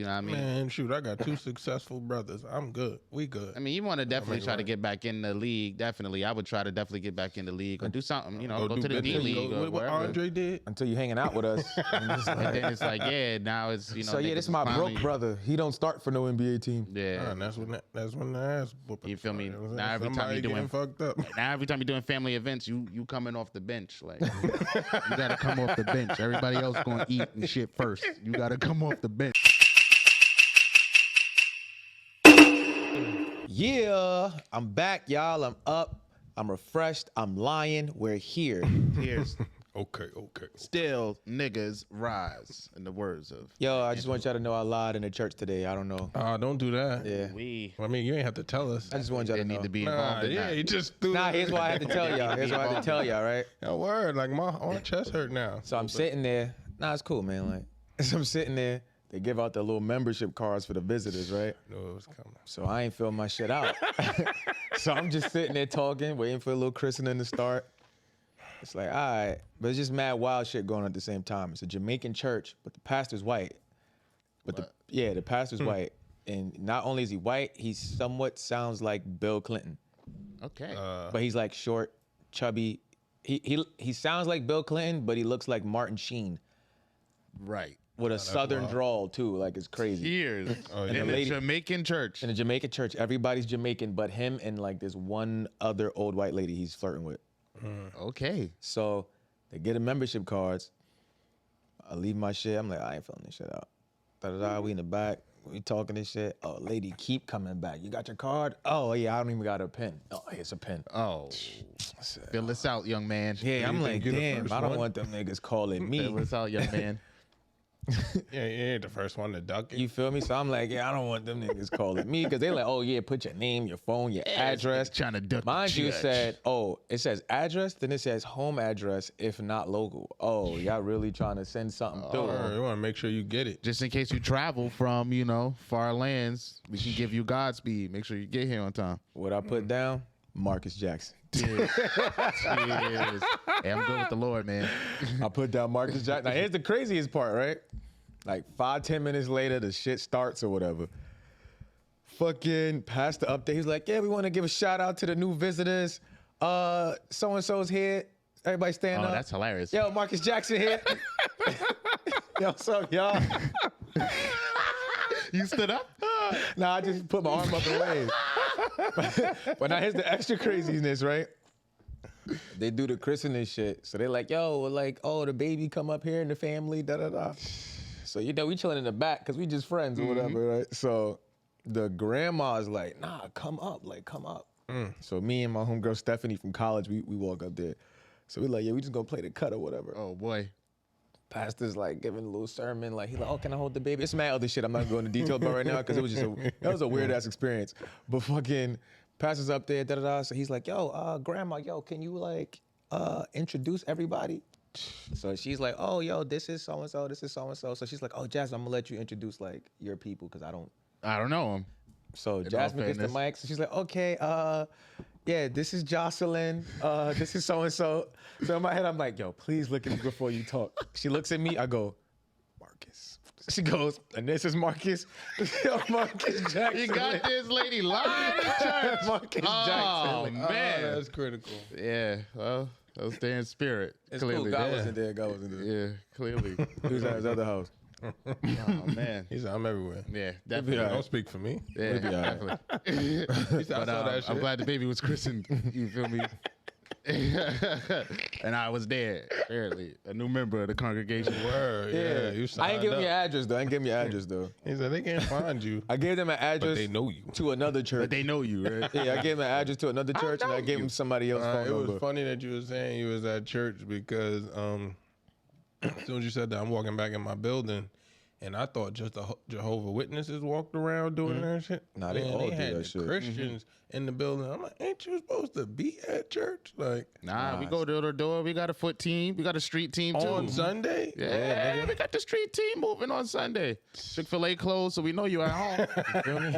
You know what I mean? Man, shoot, I got 2 successful brothers. I'm good. We good. I mean, you want to definitely try to get back in the league. Definitely. I would try to definitely get back in the league or do something, go to the D League or what Andre did. Until you hanging out with us. And then it's like, now it's, So yeah, this is my broke brother. He don't start for no NBA team. Yeah. And that's when the ass whooping. You feel me? started. Now every time you doing fucked up. Now every time you're doing family events, you coming off the bench. Like you gotta come off the bench. Everybody else gonna eat and shit first. You gotta come off the bench. Yeah, I'm back, y'all. I'm up. I'm refreshed. I'm lying. We're here. Here's Okay. still niggas rise, in the words of Yo, I just want y'all to know I lied in the church today. I don't know. Don't do that. Yeah. I mean, you ain't have to tell us. I just want y'all to know. need to be involved in that. You just threw Here's why I had to tell y'all. Here's why I had to tell y'all, right? a word. Like my chest hurt now. So I'm sitting there. It's cool, man. Like, so I'm sitting there. They give out the little membership cards for the visitors, right? I knew it was coming. So I ain't filling my shit out. So I'm just sitting there talking, waiting for a little christening to start. It's like, all right. But it's just mad wild shit going on at the same time. It's a Jamaican church, but the pastor's white. But the pastor's white. And not only is he white, he somewhat sounds like Bill Clinton. Okay. But he's like short, chubby. He sounds like Bill Clinton, but he looks like Martin Sheen. Right. With a southern drawl too, like it's crazy. Years in the a Jamaican church. In a Jamaican church, everybody's Jamaican, but him and like this one other old white lady he's flirting with. Okay. So they get a membership cards. I leave my shit. I'm like, I ain't filling this shit out. We in the back. We talking this shit. Oh, lady, keep coming back. You got your card? Oh yeah, I don't even got a pen. Oh, here's a pen. Oh. Fill this out, young man. Yeah, I'm like, damn, I don't want them niggas calling me. Fill this out, young man. Yeah, you ain't the first one to duck it. You feel me? So I'm like, I don't want them niggas calling me because they like, oh yeah, put your name, your phone, your address. Trying to duck Mind the you, church. said, it says address, then it says home address if not local. Oh, y'all really trying to send something through? You want to make sure you get it. Just in case you travel from, far lands, we can give you Godspeed. Make sure you get here on time. What I put down? Marcus Jackson. Cheers. Hey, I'm good with the Lord, man. I put down Marcus Jackson. Now, here's the craziest part, right? Like 5-10 minutes later, the shit starts or whatever. Fucking pastor update. He's like, yeah, we want to give a shout out to the new visitors. So-and-so's here. Everybody stand up. Oh, that's hilarious. Yo, Marcus Jackson here. Yo, what's up, y'all? You stood up? Nah, I just put my arm up and waved. But now here's the extra craziness, right? They do the christening shit. So they're like, yo, the baby come up here in the family, da-da-da. So, we chilling in the back because we just friends or whatever, right? So the grandma's like, nah, come up. So me and my homegirl Stephanie from college, we walk up there. So we're like, yeah, we just gonna play the cut or whatever. Oh, boy. Pastor's like giving a little sermon, like he's like, oh, can I hold the baby? It's mad other shit. I'm not going into detail about right now because it was just that was a weird ass experience. But fucking pastor's up there, da da da. So he's like, yo, grandma, can you like introduce everybody? So she's like, oh, yo, this is so and so, this is so and so. So she's like, oh, Jasmine, I'm gonna let you introduce like your people because I don't know him. So Jasmine gets the mic. So she's like, okay, yeah, this is Jocelyn. This is so and so. So in my head, I'm like, yo, please look at me before you talk. She looks at me. I go, Marcus. She goes, and this is Marcus. Yo, Marcus Jackson. You got this lady live in church. Marcus Oh, Jackson. man. That's critical. Yeah, well, that was there in spirit. It's clearly. cool. God wasn't there. God wasn't there. Yeah, clearly. He was at his other house. Oh, man. He's I'm everywhere. Yeah, definitely. Don't speak for me. Yeah, definitely. But, I'm glad the baby was christened. You feel me? And I was there, apparently. A new member of the congregation. Word, yeah. You I ain't give him up. your address, though. He said they can't find you. I gave them an address But they know you. to another church. But they know you, right? Yeah, I gave him an address to another church, and I gave him somebody else's phone It number. was funny that you were saying you was at church because as soon as you said that, I'm walking back in my building, and I thought just the Jehovah's Witnesses walked around doing that shit. Nah, they all do had that the shit. Christians in the building. I'm like, ain't you supposed to be at church? Like, Nah, we go door to door. We got a foot team. We got a street team, too. on Sunday? Yeah, we got the street team moving on Sunday. Chick-fil-A closed, so we know you at home. You feel me?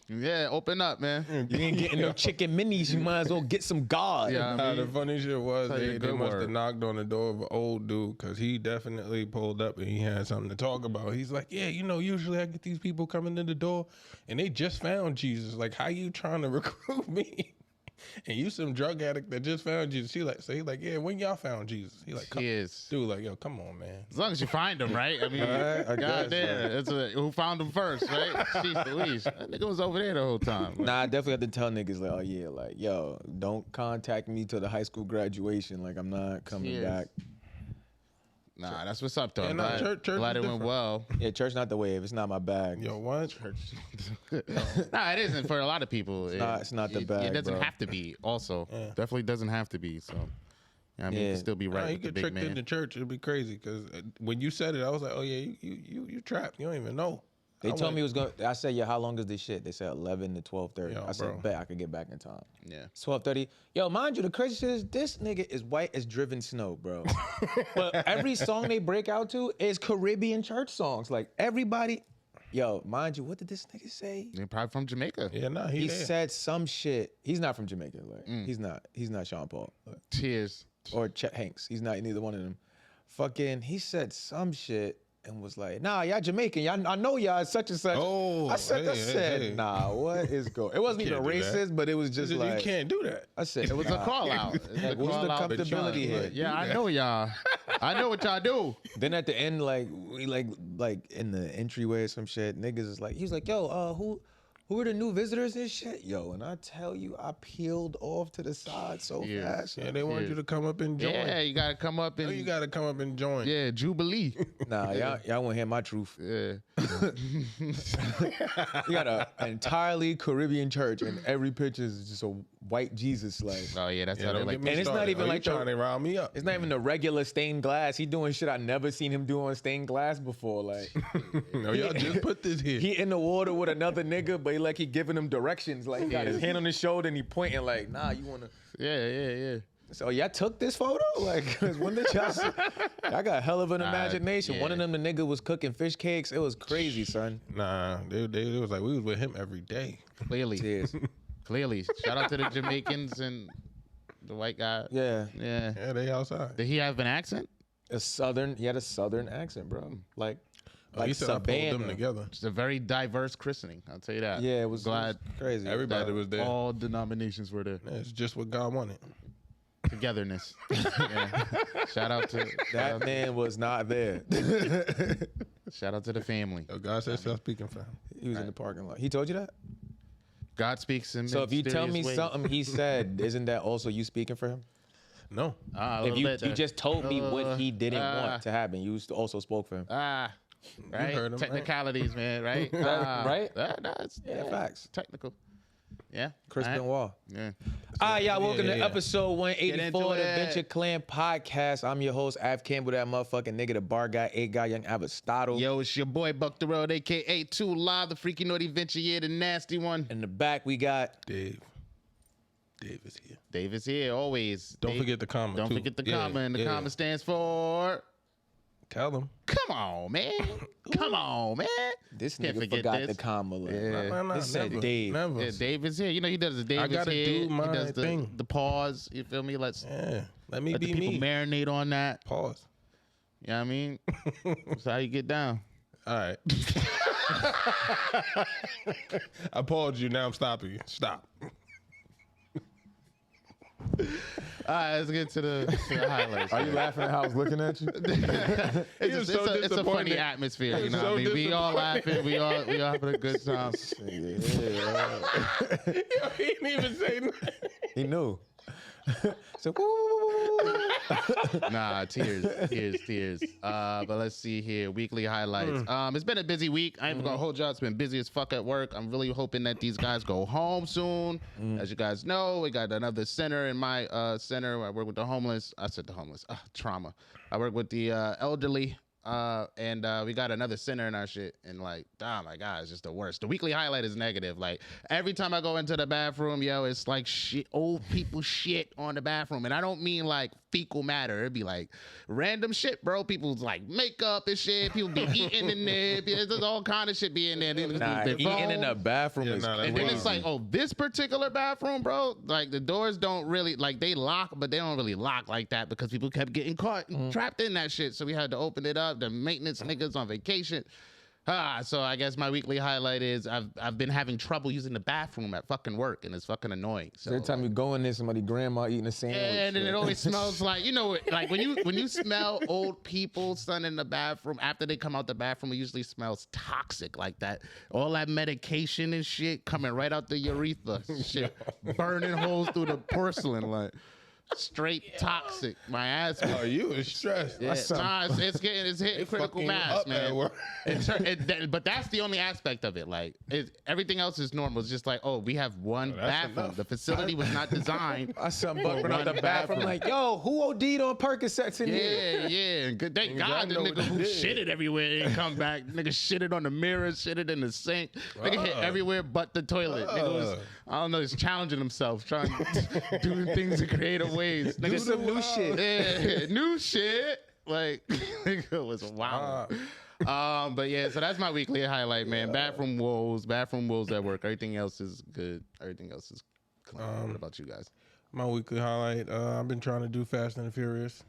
Yeah, open up, man. You ain't getting no chicken minis. You might as well get some God. Yeah, I Nah, mean, the funny shit was tell you a they good must have word. knocked on the door of an old dude because he definitely pulled up and he had something to talk about. He's like, yeah, usually I get these people coming in the door and they just found Jesus. Like, how you trying to recruit me? And you some drug addict that just found Jesus. He like, yeah, when y'all found Jesus? He like, dude, like, yo, come on, man. As long as you find him, right? I mean, goddamn, who found him first, right? Jeez Louise. That nigga was over there the whole time. Like, Nah, I definitely have to tell niggas like, oh yeah, like, yo, don't contact me till the high school graduation. Like, I'm not coming back. Nah, that's what's up, though. Yeah, nah, church glad it is went well. Yeah, church not the wave. It's not my bag. Yo, what? Church. Nah, it isn't for a lot of people. It's not the bag, It doesn't bro. have to be. Also, definitely doesn't have to be. So, I mean, you can still be right. You with the get big tricked man. into church. It'd be crazy because when you said it, I was like, oh yeah, you trapped. You don't even know. They told me it was going. I said, yeah, how long is this shit? They said 11 to 12:30. Yo, I said, bro. bet I could get back in time. Yeah. It's 12:30. Yo, mind you, the crazy shit is this nigga is white as driven snow, bro. But every song they break out to is Caribbean church songs. Like everybody, yo, mind you, what did this nigga say? They're probably from Jamaica. Yeah, nah, He there. said some shit. He's not from Jamaica. Like he's not Sean Paul Tears. or Chet Hanks. He's not neither one of them. Fucking, he said some shit. And was like, nah, y'all Jamaican. Y'all, I know y'all such and such. Oh, I said, hey. nah, what is going? It wasn't even Can't do that. racist, but it was just like, you can't do that. I said, It was a call out. Like, what's the comfortability here? Yeah, I know y'all. I know what y'all do. Then at the end, like we like in the entryway or some shit, niggas is like, he was like, yo, who are the new visitors and shit? Yo, and I tell you, I peeled off to the side so fast. Yeah, they want you to come up and join. Yeah, you gotta come up and You gotta come up and join. yeah, Jubilee. Nah, y'all won't hear my truth. Yeah. You got an entirely Caribbean church, and every picture is just a white Jesus, like. Oh yeah, that's how Yeah, they don't like. get me And it's not started. even You like trying to rile me up. It's not even the regular stained glass. He doing shit I never seen him do on stained glass before. Like No, y'all just put this here. he in the water with another nigga, but he giving him directions. Like he got his hand on his shoulder and he pointing like, nah, you wanna. Yeah. So y'all took this photo? Like, 'cause when did y'all? I got hell of an imagination. yeah. One of them, the nigga was cooking fish cakes. It was crazy, son. Nah, they was like, we was with him every day. Clearly. Cheers. Clearly. Shout out to the Jamaicans and the white guy. Yeah, Yeah. Yeah, they outside. Did he have an accent? he had a southern accent, bro. Like He said I pulled Savannah. them together. It's a very diverse christening. I'll tell you that. Yeah, it was glad crazy. Everybody was there. all denominations were there. Yeah, it's just what God wanted. Togetherness. Yeah. Shout out to That man was not there. shout out to the family. So God said, stop speaking for him. He was in the parking lot. He told you that? God speaks in So if you tell me mysterious ways. something he said, isn't that also you speaking for him? No. A If little you bit, you just told me what he didn't uh, want to happen, you also spoke for him. right? heard him, right? Technicalities, man, right? Right? No, it's Yeah, facts. technical. Yeah. Chris All right. Benoit. Yeah. All right, y'all, welcome to yeah. episode Get 184 into of the it. Venture Clan podcast. I'm your host, Av Campbell, that motherfucking nigga, the bar guy, A guy, young Aristotle. Yo, it's your boy Buck the Road, aka 2 Live, the freaky naughty venture, yeah, the nasty one. In the back, we got Dave is here. Dave is here always. Don't Dave- forget the comma, Don't too. forget the Yeah, comma, and the yeah. comma stands for. Tell them. Come on, man. Come on, man. this Can't nigga forget forgot this. the comma. Like, Yeah. Nah, This said never, Dave. Never. Yeah, Dave is here. You know he does the Dave I is gotta here. do my he does thing. the pause. You feel me? Let's Yeah. Let me let be the people me. marinate on that. Pause. You know what I mean? That's how you get down. All right. I paused you. Now I'm stopping you. Stop. All right, let's get to the highlights. Are you laughing at how I was looking at you? It's so a funny disappointed. atmosphere, you He was know so what I mean? We all disappointed. laughing, we all having a good time. Yo, he didn't even say nothing. He knew. So, Nah, tears. But let's see here. Weekly highlights. It's been a busy week. I ain't even gonna hold y'all. It's been busy as fuck at work. I'm really hoping that these guys go home soon. As you guys know, we got another center in my center where I work with the homeless. I said the homeless. Trauma. I work with the elderly. And we got another center in our shit, and like, oh my god, it's just the worst. The weekly highlight is negative. Like every time I go into the bathroom, yo, it's like shit, old people shit on the bathroom, and I don't mean like fecal matter. It'd be like random shit, bro. People's like makeup and shit. People be eating in there. There's all kind of shit be in there. nah, eating in the bathroom is nah, that's And then crazy. it's like, oh, this particular bathroom, bro, like the doors don't really, like they lock, but they don't really lock like that because people kept getting caught and trapped in that shit. So we had to open it up. job. The maintenance niggas on vacation. So I guess my weekly highlight is I've been having trouble using the bathroom at fucking work, and it's fucking annoying. So every time you go in there, somebody grandma eating a sandwich. and then it always smells like, you know, like when you smell old people, son, in the bathroom, after they come out the bathroom, it usually smells toxic like that. All that medication and shit coming right out the urethra, shit, burning holes through the porcelain, like straight toxic. My ass. Oh, you was stressed. Yeah, it's hitting critical mass, man. But that's the only aspect of it. Like everything else is normal. It's just like, oh, we have one bathroom. enough. The facility was not designed. I saw bumping out the bathroom like, yo, who OD'd on Percocets in here? Yeah. Good. Thank God the nigga who shitted everywhere didn't come back. Nigga shitted on the mirror, shitted in the sink. Nigga hit everywhere but the toilet. Nigga was, I don't know, he's challenging himself, trying to do things in creative ways. Do some new shit. Yeah, new shit. Like, it was wild. But yeah, so that's my weekly highlight, man. Bathroom woes at work. Everything else is good. Everything else is clean. What about you guys? My weekly highlight, I've been trying to do Fast and the Furious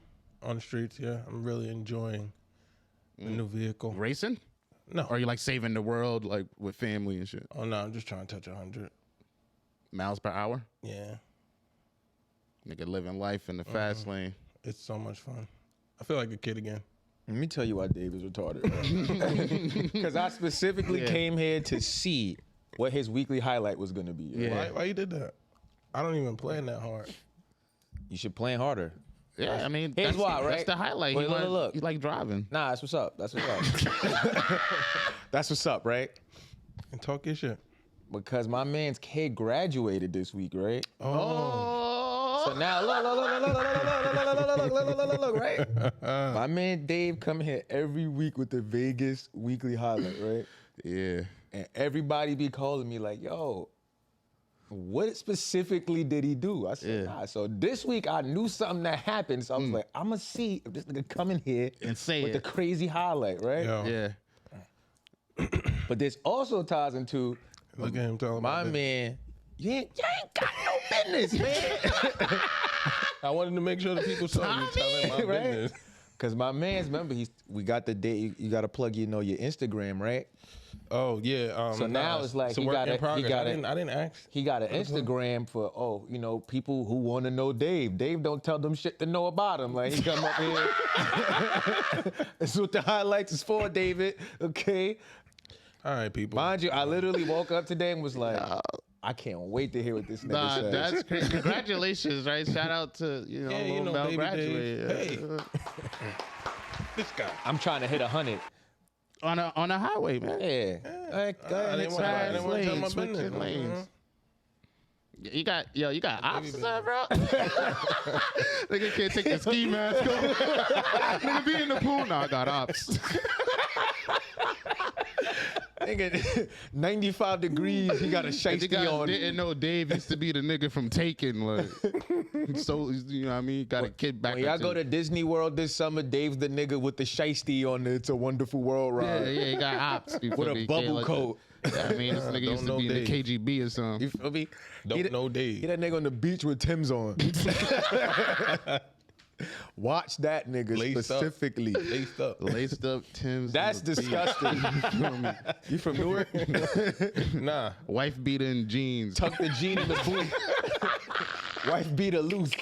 on the streets. Yeah, I'm really enjoying the new vehicle. Racing? No. Or are you like saving the world, like with family and shit? Oh, no, I'm just trying to touch 100. Miles per hour? Yeah. Nigga living life in the fast lane. It's so much fun. I feel like a kid again. Let me tell you why Dave is retarded. Because I specifically came here to see what his weekly highlight was going to be. Yeah. Why you did that? I don't even plan that hard. You should plan harder. Yeah, I mean, Here's why, right? That's the highlight. Wait, look. You like driving. Nah, that's what's up. That's what's up. That's what's up, right? And talk your shit. Because my man's kid graduated this week, right? Oh. So now look, right? My man Dave come here every week with the Vegas weekly highlight, right? Yeah. And everybody be calling me like, yo, what specifically did he do? I said, nah. So this week I knew something that happened. So I was like, I'm going to see if this nigga come in here and say with it. the crazy highlight, right? Yo. Yeah. But this also ties into Look at him telling my man, you ain't got no business, man. I wanted to make sure that people saw you telling my Right? business. Because my man's, remember, we got the day, you got to plug, your Instagram, right? Oh, yeah. So now it's like it's a he work got in it. progress. I didn't ask. He got an Instagram for people who want to know Dave. Dave don't tell them shit to know about him. Like he come up here. That's what the highlights is for, David. Okay. All right, people. Mind you, I literally woke up today and was like, I can't wait to hear what this nigga says. That's crazy. Congratulations, right? Shout out to little Mel baby graduated. Dave. Hey. This guy. I'm trying to hit 100. On a highway, man. Yeah. I didn't want to tell my Switching business. lanes. You got options, bro. Nigga can't take the ski mask off. Nigga be in the pool. No, I got ops. Nigga, 95 degrees, he got a You shiesty guys on. didn't know Dave used to be the nigga from Taken. Like, so, you know what I mean? Got a kid back. When y'all go to Disney World this summer, Dave's the nigga with the shiesty on the It's a Wonderful World ride. Yeah, he got ops. With a bubble coat. Yeah, I mean, this nigga used to be in the KGB or something. You feel me? Don't know He Dave. that nigga on the beach with Tim's on. Watch that nigga specifically. Laced up. Tim's. That's disgusting. You from Newark? Nah. Wife beater in jeans. Tuck the jean in the boot. Wife beater loose.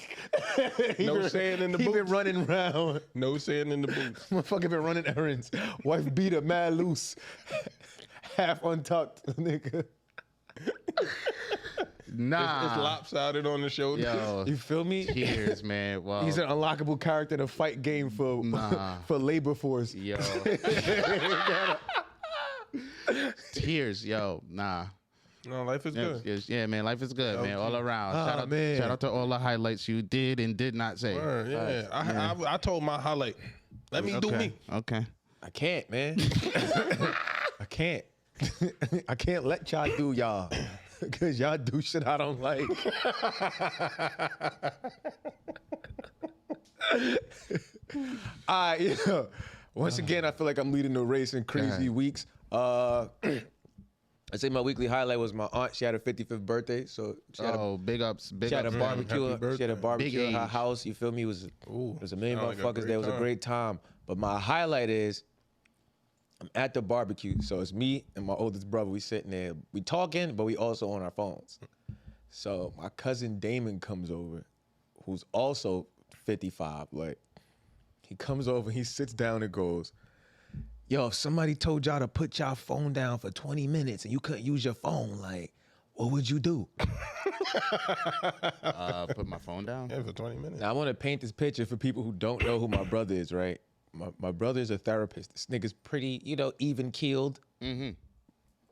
No saying in the He been boots. running around. No saying in the boots. Motherfucker been running errands. Wife beater mad loose. Half untucked, nigga. Nah. It's lopsided on the shoulder. Yo, You feel me? tears, man. Wow. He's an unlockable character in a fight game for for labor force. Yo. Tears, yo. Nah. No, life is good. Yeah, man. Life is good, man. All around. Oh, man. Shout out to all the highlights you did and did not say. Word, yeah. I told my highlight. Let me do me. Okay. I can't, man. I can't. I can't let y'all do y'all. Because y'all do shit I don't like. Once again, I feel like I'm leading the race in crazy weeks. I'd say my weekly highlight was my aunt. She had her 55th birthday. So she had big ups. she had a barbecue. Happy She had a barbecue Big in her age. house. You feel me? It was a million sound like a motherfuckers great there. It was a time. great time. But my highlight is I'm at the barbecue. So it's me and my oldest brother. We sitting there. We talking, but we also on our phones. So my cousin Damon comes over, who's also 55. Like, he comes over, he sits down and goes, yo, if somebody told y'all to put y'all phone down for 20 minutes and you couldn't use your phone, like, what would you do? Put my phone down. Yeah, for 20 minutes. Now, I want to paint this picture for people who don't know who my brother is, right? My brother is a therapist. This nigga's pretty, even-keeled,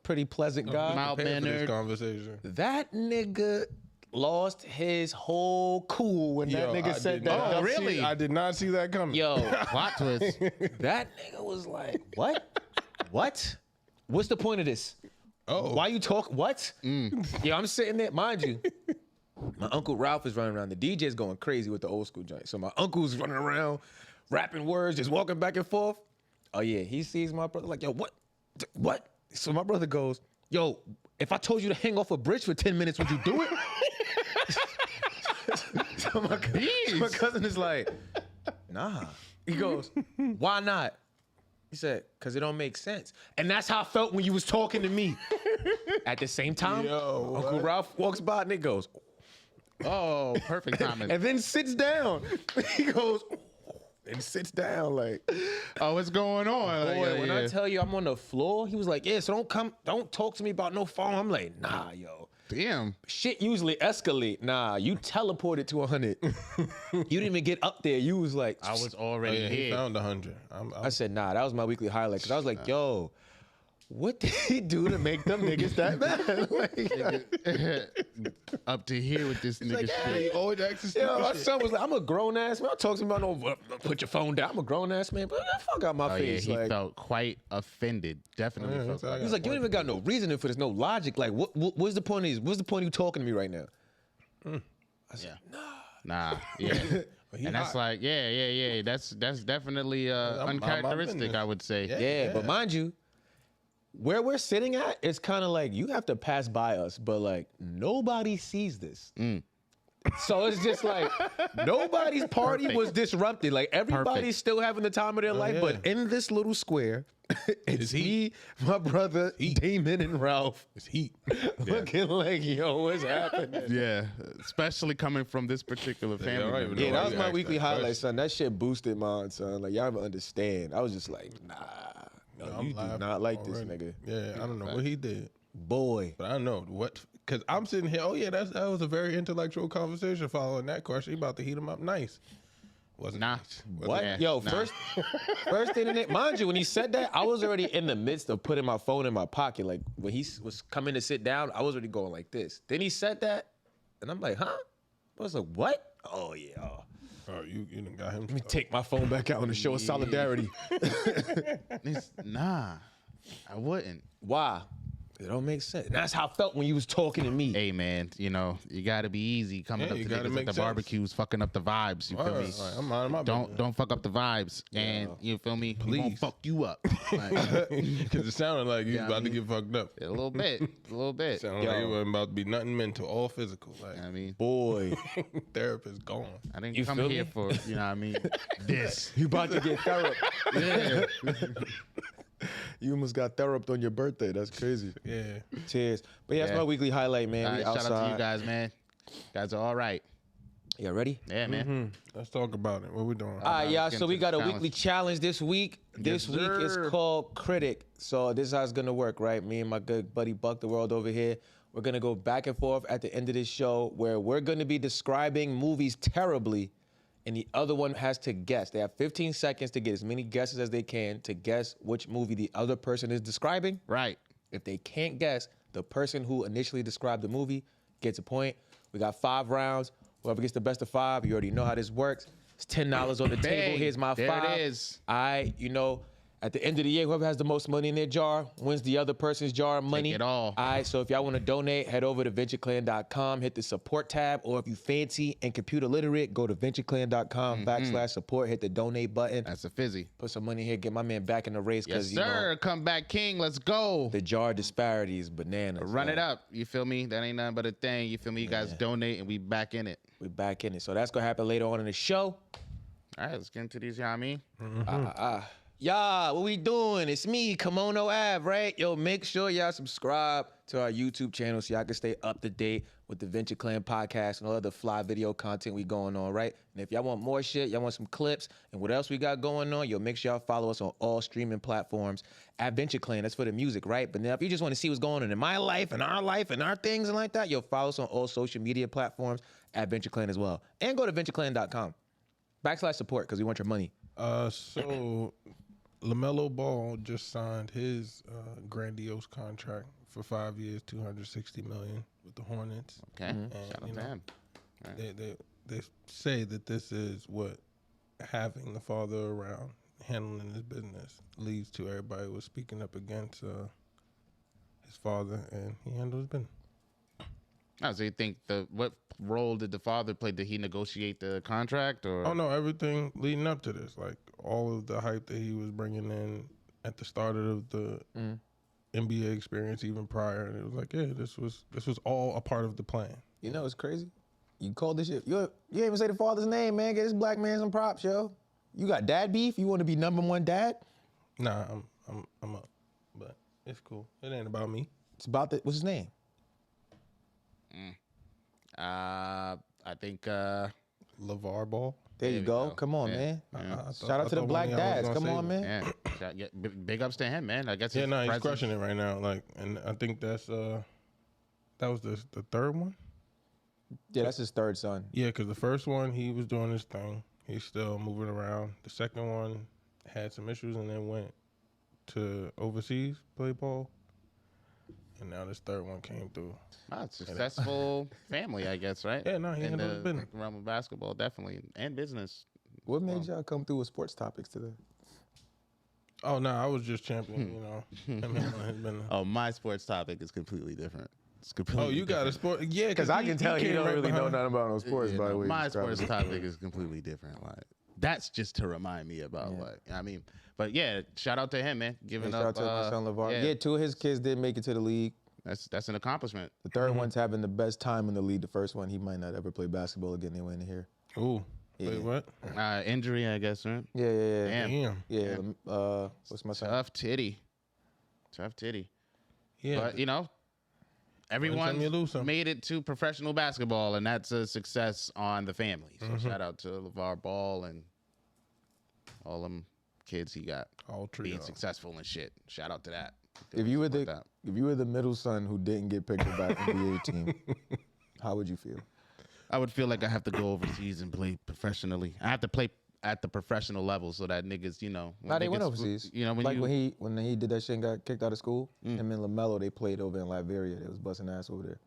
pretty pleasant guy. Mild-mannered. Conversation. That nigga lost his whole cool when that nigga said that. Oh, really? I did not see that coming. Yo, Plot twist. that nigga was like, what? What? What's the point of this? Oh. Why you talk? What? Yo, I'm sitting there, mind you. My uncle Ralph is running around. The DJ's going crazy with the old school joint. So my uncle's running around, rapping words, just walking back and forth. Oh yeah, he sees my brother like, yo, what? What? So my brother goes, yo, if I told you to hang off a bridge for 10 minutes, would you do it? So my cousin is like, nah. He goes, why not? He said, because it don't make sense. And that's how I felt when you was talking to me. At the same time, Uncle Ralph walks by and it goes, Oh, perfect timing. and then sits down. He goes, and sits down like, Oh, what's going on? Like, boy, when I tell you I'm on the floor, he was like, yeah, so don't talk to me about no phone. I'm like, nah, yo. Damn. Shit usually escalate. Nah, you teleported to 100. You didn't even get up there. You was like, I was already Yeah, he here. found 100. I said, nah, that was my weekly highlight. Cause I was like, yo, what did he do to make them niggas that mad? Like, Up to here with this nigga like, shit. He always asks yo, my shit. son was like, I'm a grown ass man. I talk to him about no, put your phone down. I'm a grown ass man. But that fuck out my Oh, yeah, face. he like, felt quite offended. Definitely Yeah, felt it's like- quite he was like, you don't even got no reasoning for this, no logic. Like, what's the point of this? What's the point of you talking to me right now? I said, Nah, yeah. He And that's hot. like, yeah. That's definitely I'm uncharacteristic, business. I would say. yeah, but mind you, where we're sitting at, it's kind of like you have to pass by us, but like nobody sees this. So it's just like nobody's party Perfect. was disrupted. Like everybody's Perfect. still having the time of their life, yeah. but in this little square, it's me, my brother, Damon, and Ralph. It's heat. Looking like, yo, what's happening? Yeah, especially coming from this particular family. I don't member. even Yeah, know that why was you my asked weekly that highlight, question. son. That shit boosted mine, son. Like, y'all don't understand. I was just like, nah, no, I'm you do laughing not like already. this nigga. Yeah, I don't know what he did, Boy. but I know what. Because I'm sitting here. Oh yeah, that was a very intellectual conversation following that question. He about to heat him up nice. Wasn't Nah. nice. What? Yeah, Yo, nah. first internet. Mind you, when he said that, I was already in the midst of putting my phone in my pocket. Like, when he was coming to sit down, I was already going like this. Then he said that, and I'm like, huh? I was like, what? Oh, yeah. Oh, you done got him. Let me take my phone back out on the show of solidarity. Nah, I wouldn't. Why? It don't make sense. That's how I felt when you was talking to me. Hey man, you gotta be easy coming Yeah, up you to gotta niggas make at the sense. barbecues, fucking up the vibes. You feel me? Right, I'm minding my Don't fuck up the vibes, and you feel me? We won't Please. fuck you up. Like, because it sounded like you Yeah, was I about mean- to get fucked up. a little bit. Sounded like it wasn't about to be nothing mental, all physical. Like I mean, Boy, therapist gone. I didn't You come feel here me? for what I mean. This. you about to get therapy. Yeah. You almost got theraped on your birthday. That's crazy. Yeah. Cheers. But yeah, that's Yeah. my weekly highlight, man. All We right, outside. shout out to you guys, man. You guys are all right. Yeah, ready? Yeah, man. Let's talk about it. What we doing? All right, let's y'all. get So we into got the a challenge. weekly challenge this week. This Yes, week is sir. called Critic. So this is how it's gonna work, right? Me and my good buddy Buck the World over here. We're gonna go back and forth at the end of this show where we're gonna be describing movies terribly, and the other one has to guess. They have 15 seconds to get as many guesses as they can to guess which movie the other person is describing. Right. If they can't guess, the person who initially described the movie gets a point. We got 5 rounds. Whoever gets the best of 5, you already know how this works. It's $10 on the table. Bang. Here's my There 5. it is. At the end of the year, whoever has the most money in their jar wins the other person's jar of money. it all. All right, so if y'all want to donate, head over to ventureclan.com, hit the support tab, or if you fancy and computer literate, go to ventureclan.com /support, hit the donate button. That's a fizzy. Put some money here, get my man back in the race, Yes, because sir. Come back, King. Let's go. the jar disparity is bananas. Run man. it up. You feel me? That ain't nothing but a thing. You feel me? You guys donate and we back in it. We back in it. So that's gonna happen later on in the show. All right, let's get into these, you know what I mean? Y'all, what we doing? It's me, Kimono Ave, right? Yo, make sure y'all subscribe to our YouTube channel so y'all can stay up to date with the Venture Clan podcast and all the fly video content we going on, right? And if y'all want more shit, y'all want some clips and what else we got going on, yo, make sure y'all follow us on all streaming platforms at Venture Clan. That's for the music, right? But now if you just want to see what's going on in my life and our things and like that, yo, follow us on all social media platforms at Venture Clan as well. And go to ventureclan.com/support because we want your money. So LaMelo Ball just signed his grandiose contract for 5 years, $260 million with the Hornets. Okay, shout out to him. They say that this is what having the father around, handling his business, leads to. Everybody was speaking up against his father, and he handled his business. Oh, so you think what role did the father play? Did he negotiate the contract, or? Oh no, everything leading up to this, like all of the hype that he was bringing in at the start of the NBA experience, even prior, and it was like, yeah, this was all a part of the plan. You know, it's crazy. You called this shit. You ain't even say the father's name, man. Get this black man some props, yo. You got dad beef? You want to be number one dad? Nah, I'm up, but it's cool. It ain't about me. It's about what's his name? I think LeVar Ball. There you we go. go. Come on, Yeah. man. Shout out to the black dads. Come on, man. yeah, big ups to him, man. I guess. Yeah, no, he's presence- crushing it right now. Like, and I think that was the third one. Yeah, that's his third son. Yeah, because the first one, he was doing his thing. He's still moving around. The second one had some issues and then went to overseas, play ball. And now this third one came through. Successful family, I guess, right? Yeah, no, he in handled his business. the realm of basketball, definitely, and business. What made y'all come through with sports topics today? Oh, no, I was just champion, you know. Him handling his business. Oh, my sports topic is completely different. It's completely. Oh, you got a sport? Yeah, Because I can tell you came don't right really know behind. nothing about no sports, by the way. My sports topic is completely different. Like that's just to remind me about I mean, but yeah, shout out to him, man. Giving Shout up. out to my son LeVar. Yeah, Yeah, two of his kids did make it to the league. that's an accomplishment. The third one's having the best time in the league. The first one, he might not ever play basketball again. They went in here. Ooh, Yeah. wait, what? Injury, I guess, right? Yeah. Damn. Damn. Yeah. What's my son? Tough titty. Yeah. But you know, time you lose everyone some. made it to professional basketball, and that's a success on the family. So shout out to LeVar Ball and all them kids he got All trio. being successful and shit. Shout out to that. If you were Support the middle son who didn't get picked up by NBA team, how would you feel? I would feel like I have to go overseas and play professionally. I have to play at the professional level so that niggas, you know. Nah, they went niggas- overseas. You know, when he did that shit and got kicked out of school, him and LaMelo, they played over in Liberia. They was busting ass over there.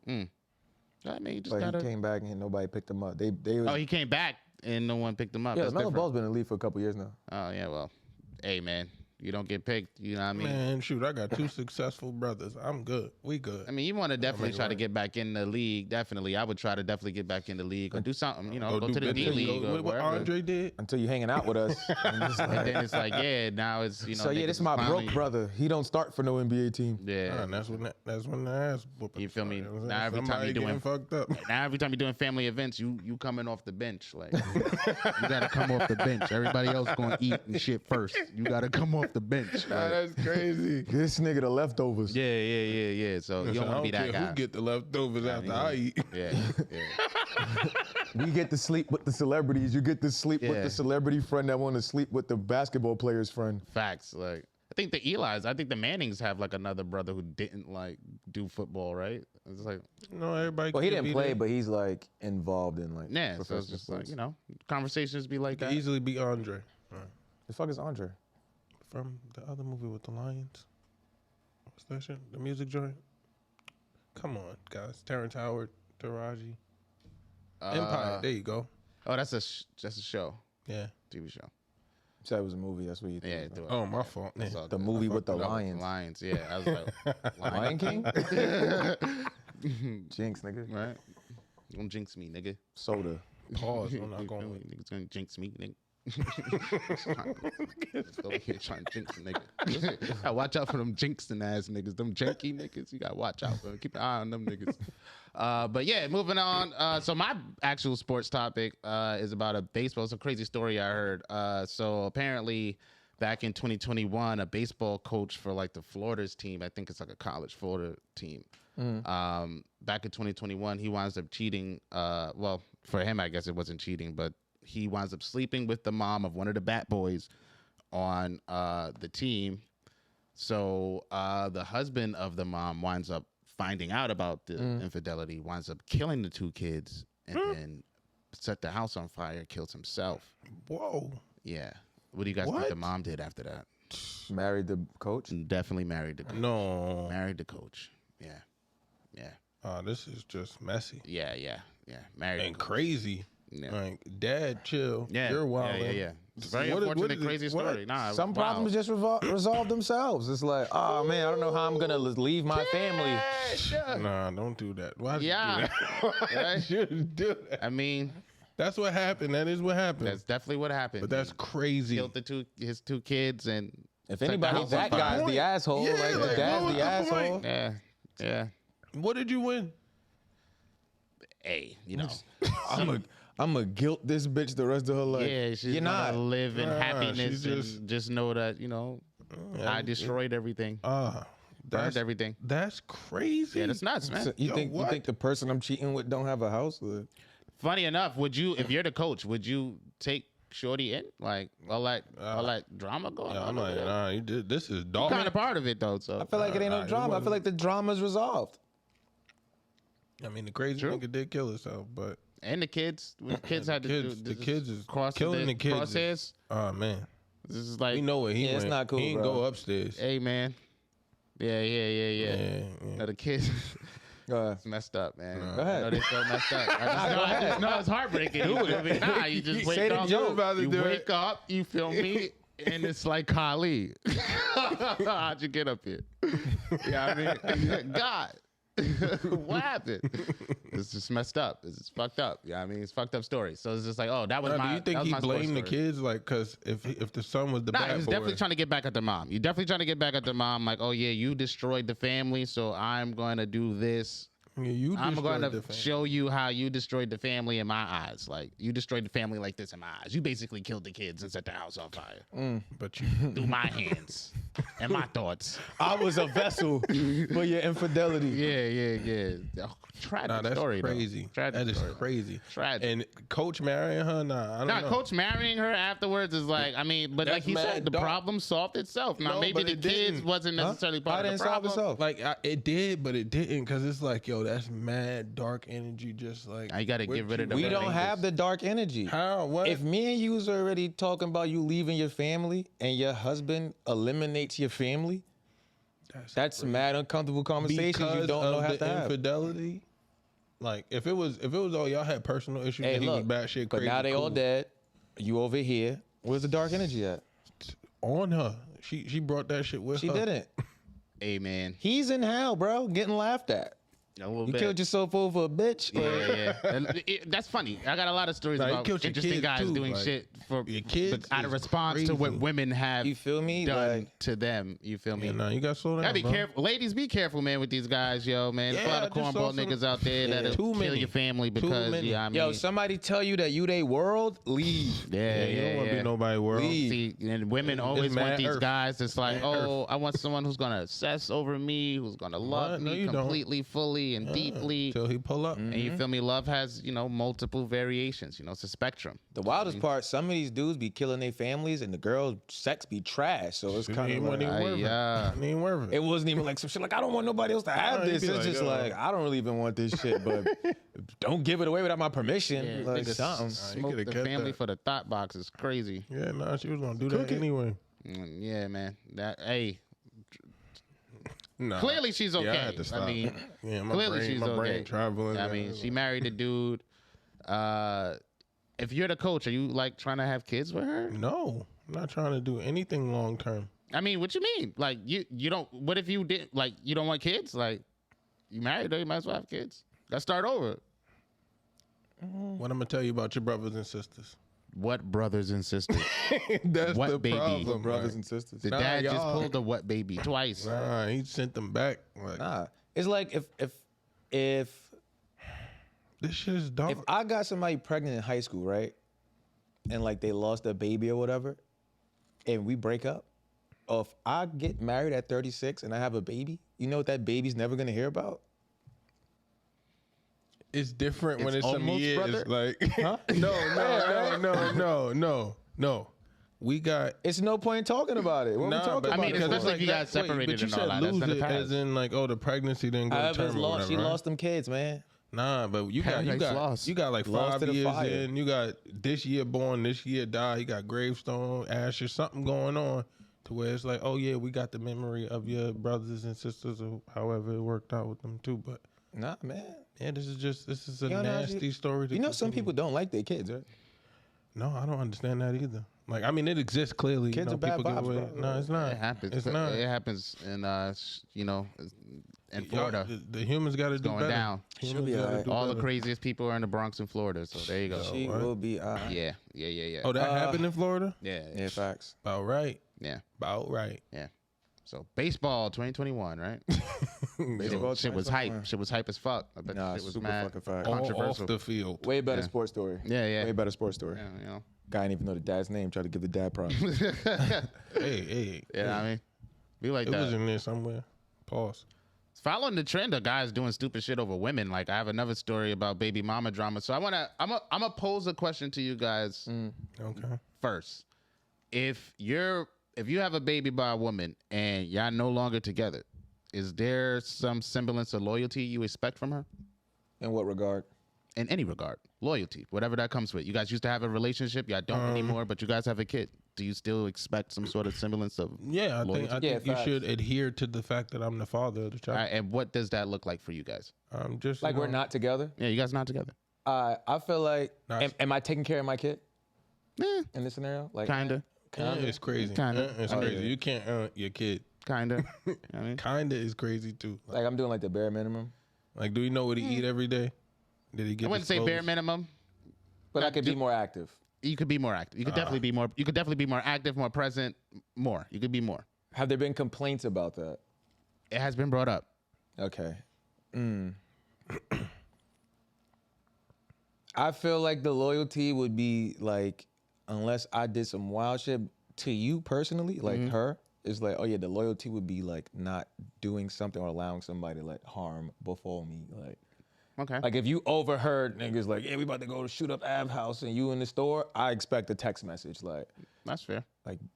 I mean, you just But gotta. he came back and nobody picked him up. They was, Oh, he came back and no one picked him up. yeah, That's LaMelo different. Ball's been in the league for a couple years now. Oh yeah, well, hey man, you don't get picked. You know what I mean? Man, shoot, I got two successful brothers. I'm good. We good. I mean, you want to definitely make it try to right. get back in the league. Definitely, I would try to definitely get back in the league or do something. You know, go do to the D business. League or What wherever. Andre did. Until you hanging out with us. And it's like- And then it's like, yeah, now it's you know. so yeah, niggas this is my finally- broke brother. He don't start for no NBA team. Yeah. And that's when the ass whooping. You feel me? started. Now every time Somebody you doing- getting fucked up. Now every time you're doing family events, you coming off the bench. Like you gotta come off the bench. Everybody else gonna eat and shit first. You gotta come off the bench. Nah, Like, that's crazy. This nigga the leftovers. yeah. So you don't want to be that care guy. who get the leftovers after I eat. Yeah. We get to sleep with the celebrities. You get to sleep with Yeah. the celebrity friend that want to sleep with the basketball player's friend. Facts. Like I think the Mannings have like another brother who didn't like do football, right? It's like No, everybody. Well, he can't didn't be play, there. but he's like involved in like yeah. So it's professional just sports. like conversations be like Could that. easily be Andre The fuck is Andre? from the other movie with the Lions. What's that shit? The music joint. Come on, guys. Terrence Howard, Taraji, Empire. There you go. Oh, that's a show, Yeah. TV show. Said it was a movie. That's what you think. Yeah. about. do it. Oh, my fault. That's Yeah. all The good. movie with the fucked it up. lions. Lions. Yeah. I was like, Lion King? Jinx, nigga. right? Don't jinx me, nigga. Soda. Pause. I'm not going with. Niggas gonna jinx me, nigga. Go here trying to jinx a nigga. Gotta watch out for them jinxing ass niggas. Them janky niggas. You gotta watch out for them. Keep an eye on them niggas. But yeah, moving on. So my actual sports topic is about a baseball. It's a crazy story I heard. So apparently back in 2021, a baseball coach for like the Florida's team, I think it's like a college Florida team. Back in 2021, he winds up cheating. Well, for him, I guess it wasn't cheating, but he winds up sleeping with the mom of one of the bat boys on the team. So the husband of the mom winds up finding out about the infidelity, winds up killing the two kids, and then set the house on fire, kills himself. Whoa. Yeah. What do you guys think the mom did after that? Married the coach? Definitely married the coach. No. Married the coach. Yeah. Yeah. This is just messy. Yeah. Married And crazy. Yeah. Like, Dad, chill. Yeah. You're wild. Yeah. It's a very unfortunate, crazy story. Nah, Some problems just resolve themselves. It's like, oh man, I don't know how I'm gonna leave my family. Nah, don't do that. Why did Yeah. you do that? You shouldn't do that. I mean, That's what happened. That is what happened. that's definitely what happened. But that's crazy. Killed his two kids, and If anybody, that guy's the asshole. Yeah, like, like, the dad's what the the asshole. point? yeah. What did you win? Hey, you know, I'm a guilt this bitch the rest of her life. yeah, she's You're gonna not. live in Nah, happiness she's and just know that I destroyed everything, burned That's everything. That's crazy. Yeah, that's nuts, man. So you Yo, think what? the person I'm cheating with don't have a house? Or? Funny enough, would you, if you're the coach, would you take Shorty in, like all that drama going Yeah, on? I'm like, nah, you did. This is dog. Kind of part of it though. So I feel like it ain't no it drama. I wasn't. feel like the drama's resolved. I mean, the crazy nigga did kill himself, but and the kids had to do the kids is cross killing the kids. crosshairs. Oh man, This is like, we know what he Yeah, went. it's not cool, He didn't bro. go upstairs. hey man, yeah. No, the kids. It's messed up, man. Go ahead. I know they so messed up. I just know it's heartbreaking. Nah, you just wake Say the up. joke. You wake up, you feel me? And it's like Kali. How'd you get up here? Yeah, I mean, God. What happened? It's just messed up. It's just fucked up. Yeah, I mean, it's a fucked up story. So it's just like, oh, that was Now, my. do you think that was he my sports blamed the story. kids? Like, cause if the son was the Nah, bad he was boy, definitely trying to get back at the mom. You're definitely trying to get back at the mom. Like, oh yeah, you destroyed the family, so I'm going to do this. yeah, you I'm going destroyed the to family. show you how you destroyed the family in my eyes. Like, you destroyed the family like this in my eyes. You basically killed the kids and set the house on fire But you, through my hands and my thoughts. I was a vessel for your infidelity. Yeah. Oh, tragic nah, that's story, crazy. though. Tragic That is story. crazy. Tragic. And coach marrying her, nah, I don't Nah, know. coach marrying her afterwards is like, I mean, but That's like he mad said, the dark. problem solved itself. Now, No, maybe but the it kids didn't. wasn't necessarily How part of didn't the solve problem. itself? Like it did, but it didn't, cause it's like, yo, that's mad dark energy. Just like Now you got to get rid of the We red don't fingers. have the dark energy. how what? If me and you was already talking about you leaving your family and your husband eliminates your family, that's mad uncomfortable conversations you because don't know of how the to have. infidelity. Like if it was all y'all had personal issues Hey, and he look, was batshit but crazy. now they all cool. dead. You over here. Where's the dark energy at? On her. She brought that shit with She her. didn't. Hey, man. He's in hell, bro, getting laughed at. A little You bit. killed yourself over a bitch. Yeah. And that's funny. I got a lot of stories Nah, you about killed your interesting kids guys too, doing like, shit for your kids out of is response to what crazy. women have You feel me? done Like, to them. You feel me? Yeah, nah, you got to slow down. Gotta be bro. careful, ladies. Be careful, man, with these guys, yo, man. There's a lot Yeah, of I just cornball saw some- niggas out there that'll Too kill many. your family Too because, many. yeah, I mean, yo, somebody tell you that you they world, leave. yeah, You don't want to be nobody world. Leave. See, and women always want mad these earth. guys. It's like, Mad oh, I want someone who's gonna obsess over me, who's gonna love No, me you don't. completely, fully, and deeply. Till he pull up. And you feel me? Love has, multiple variations. It's a spectrum. The wildest part, some of these dudes be killing their families and the girls' sex be trash. So it's kind of like, It wasn't even worth it. yeah. It ain't worth it. it wasn't even like some shit like, I don't want nobody else to have Nah, you this. be It's like, just yo. like, I don't really even want this shit, but don't give it away without my permission. Yeah, like niggas something. Smoke coulda the kept family that. for the thought box is crazy. Yeah, nah, she was gonna do Cook that it. anyway. Yeah, man. Hey, Nah. clearly she's okay. Yeah, I had to stop. mean, Yeah, my clearly brain, she's my okay. brain traveling. I mean, she married a dude. If you're the coach, are you like trying to have kids with her? No, I'm not trying to do anything long term. I mean, what you mean? Like you don't. What if you did? Like you don't want kids? Like you married her, you might as well have kids. Let's start over. What I'm gonna tell you about your brothers and sisters. What brothers and sisters? That's What the baby? problem, brothers right? and sisters. The Nah, dad just y'all- pulled the what baby twice. Nah, he sent them back. Like, Nah, it's like if this shit is dumb. if I got somebody pregnant in high school, right, and like they lost a baby or whatever, and we break up, or if I get married at 36 and I have a baby, you know what that baby's never gonna hear about? It's different when It's it's some almost years. brother? Like, Huh? no. We got. It's no point in talking about it. What Nah, we talking but I about? mean, it for? especially if you got Wait, separated but you and all said that. That's lose in the it past. as in like, oh, the pregnancy didn't go to However, term or whatever, she right? lost them kids, man. Nah, but you got Paradise Lost. like Lost 5 to the years fire. in. You got this year born, this year die. You got gravestone, ashes, something going on to where it's like, oh yeah, we got the memory of your brothers and sisters, or however it worked out with them too. But Nah, man. yeah, this is a You know, nasty story. To You know, some continue. people don't like their kids, right? No, I don't understand that either. Like, I mean, it exists clearly. Kids you know, are bad people give vibes, away. bro. No, it's not. It happens. It's not. It happens in in Y'all- Florida. the humans got to do going better. down. She'll Humans be gotta alright. do All the better. craziest people are in the Bronx in Florida. So there you go. She what? will be. Yeah. Oh, that Uh, happened in Florida? Yeah. Yeah, facts. About right. Yeah. About right. Yeah. So baseball 2021, right? Baseball Shit was 2021. hype. Shit was hype as fuck. I bet Nah, shit was super mad fucking fact. All controversial. off the field. Way better Yeah. sports story. Yeah. Way better sports story. Yeah, you know. Guy didn't even know the dad's name. Tried to give the dad props. Hey. Yeah, I mean, be like It that. was in there somewhere. Pause. Following the trend of guys doing stupid shit over women, like I have another story about baby mama drama. So I'm gonna pose a question to you guys Okay. first. If you have a baby by a woman and y'all no longer together, is there some semblance of loyalty you expect from her? In what regard? In any regard, loyalty, whatever that comes with. You guys used to have a relationship, y'all don't anymore, but you guys have a kid. Do you still expect some sort of semblance of Yeah, I loyalty? think Yeah, you facts. should adhere to the fact that I'm the father of the child. And what does that look like for you guys? I'm just Like you we're know, not together. Yeah, you guys not together. I feel like. Nah, Am I taking care of my kid Eh, in this scenario? Like kinda, Yeah, it's crazy. Kinda. It's Oh, crazy. yeah. You can't your kid. kinda. You know what I mean? Kinda is crazy too. Like I'm doing like the bare minimum. Like, do you know what he eat every day? Did he get? I wouldn't say bare disclosed? minimum. But I could be more active. You could be more active. You could definitely be more. You could definitely be more active, more present, more. You could be more. Have there been complaints about that? It has been brought up. Okay. I feel like the loyalty would be like, unless I did some wild shit to you personally, like her, it's like, oh yeah, the loyalty would be like not doing something or allowing somebody to like harm before me. Okay. Like if you overheard niggas like, yeah, we about to go to shoot up Av house and you in the store, I expect a text message like That's fair.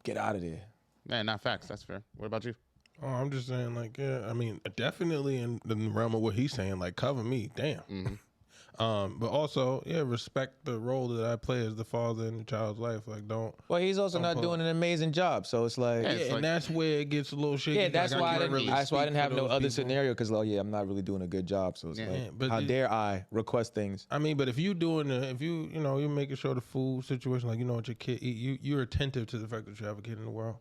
get out of there. Yeah, not facts. That's fair. What about you? Oh, I'm just saying, like, yeah, I mean, definitely in the realm of what he's saying, like, cover me, damn. But also, yeah, respect the role that I play as the father in the child's life. Like, don't. Well, he's also not pull- doing an amazing job, so it's like. Yeah, Yeah, it's like- and that's where it gets a little shaky. Yeah, that's Like, why I can't didn't. really That's why I speak didn't have for no those other people. scenario because, oh yeah, I'm not really doing a good job. So it's Yeah, like, but how it- dare I request things? I mean, but if you doing the, if you know, you're making sure the food situation, like you know what your kid eat, you're attentive to the fact that you have a kid in the world.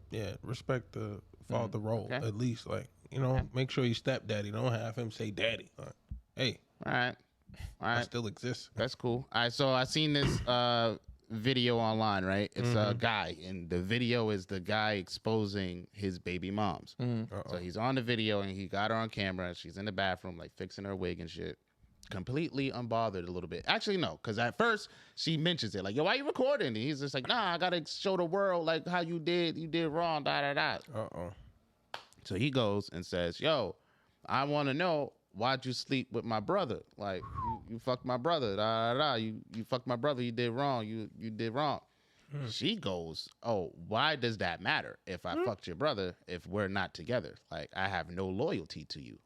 Yeah, respect the father role Okay. at least. Like, you know, make sure you stepdaddy. Don't have him say daddy. Like, hey, All right. All I right. still exist. That's cool. All right. So I seen this video online, right? It's a guy, and the video is the guy exposing his baby moms. So he's on the video, and he got her on camera. And she's in the bathroom, like fixing her wig and shit. Completely unbothered a little bit. Actually, no, because at first she mentions it, like, "Yo, why you recording?" And he's just like, "Nah, I gotta show the world like how you did wrong." Da da da. So he goes and says, "Yo, I want to know why'd you sleep with my brother? Like you fucked my brother. Da da da. You fucked my brother. You did wrong. You did wrong." She goes, "Oh, why does that matter if I fucked your brother if we're not together? Like I have no loyalty to you."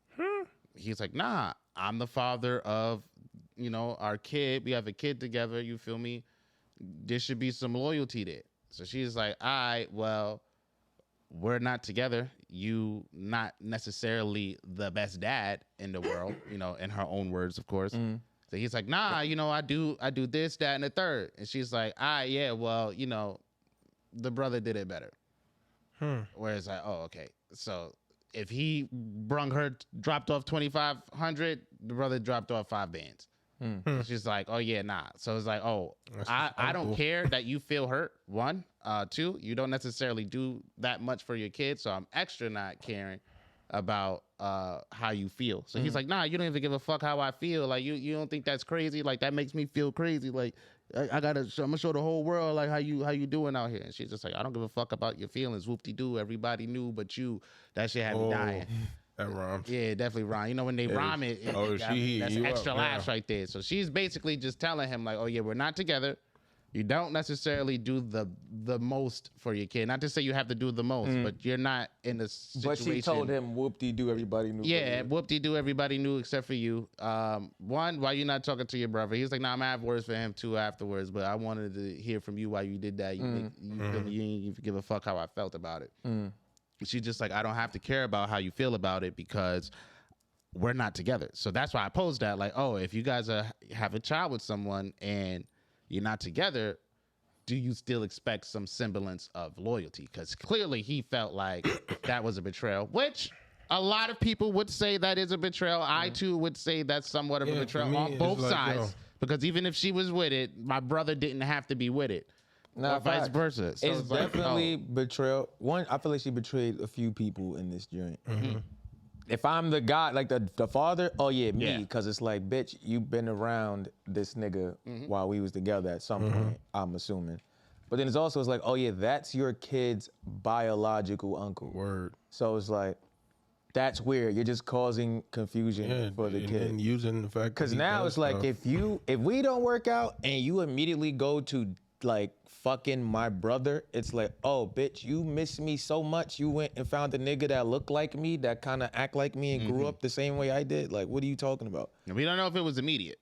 He's like, "Nah, I'm the father of, our kid. We have a kid together. You feel me? There should be some loyalty there." So she's like, "All right, well, we're not together. You not necessarily the best dad in the world, in her own words, of course." So he's like, "Nah, I do this, that, and the third." And she's like, "Ah, yeah, well, the brother did it better." Where it's like, oh, okay. So if he dropped off 2,500, the brother dropped off 5 bands. She's like, oh yeah, nah. So it's like, oh, That's I don't uncle. care that you feel hurt. One, two, you don't necessarily do that much for your kids, so I'm extra not caring about how you feel. So he's like, nah, you don't even give a fuck how I feel. Like you don't think that's crazy? Like that makes me feel crazy. Like I'm gonna show the whole world like how you doing out here. And she's just like, I don't give a fuck about your feelings. Whoop-de-doo. Everybody knew but you. That shit had me dying. That rhymes. Yeah, definitely rhyme. You know when they rhyme it, that's you extra up, laughs right there. So she's basically just telling him like, oh yeah, we're not together. You don't necessarily do the most for your kid. Not to say you have to do the most, but you're not in a situation. But she told him, whoop-de-doo, everybody knew. Yeah, whoop-de-doo, everybody knew except for you. One, why you not talking to your brother? He was like, nah, I'm gonna have words for him too afterwards, but I wanted to hear from you why you did that. You didn't even give a fuck how I felt about it. She's just like, I don't have to care about how you feel about it because we're not together. So that's why I posed that. Like, oh, if you guys have a child with someone and you're not together, do you still expect some semblance of loyalty? Because clearly he felt like that was a betrayal, which a lot of people would say that is a betrayal. I too would say that's somewhat of a betrayal on both sides. Because even if she was with it, my brother didn't have to be with it. Or vice versa. So it's definitely betrayal. One, I feel like she betrayed a few people in this joint. If I'm the guy, like the father, oh yeah, me, because it's like, bitch, you been around this nigga while we was together at some point, I'm assuming. But then it's like, oh yeah, that's your kid's biological uncle. Word. So it's like, that's weird. You're just causing confusion for the kid. And using the fact because now it's like, if we don't work out and you immediately go to like fucking my brother, it's like, oh bitch, you miss me so much, you went and found a nigga that looked like me, that kind of act like me and grew up the same way I did. Like, what are you talking about? We don't know if it was immediate.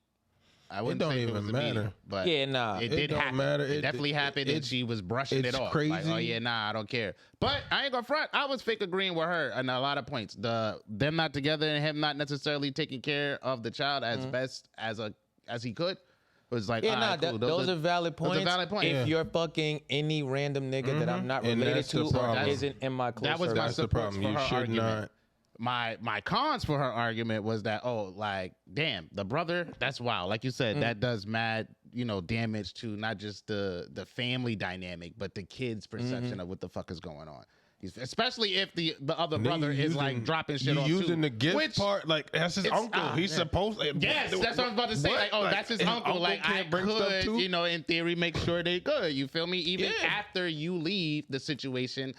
I wouldn't say it was immediate, but yeah, nah, it did happen. It definitely happened, and she was brushing it off. Crazy. Like, oh yeah, nah, I don't care. But I ain't gonna front. I was fake agreeing with her on a lot of points. Them not together and him not necessarily taking care of the child as best as he could. Was like, yeah, nah, cool. those are valid points. Those are valid points. If you're fucking any random nigga that I'm not related to or isn't in my close circle. That was my support for her argument. Not. My cons for her argument was that, oh, like, damn, the brother, that's wild. Like you said, that does mad, damage to not just the family dynamic, but the kid's perception of what the fuck is going on. Especially if the other brother is like dropping shit off using too. the gift part, like that's his uncle. He's supposed to. Yes, that's what I was about to say. Like, oh, that's his uncle. Like, I could, in theory, make sure they good. You feel me? Even after you leave the situation,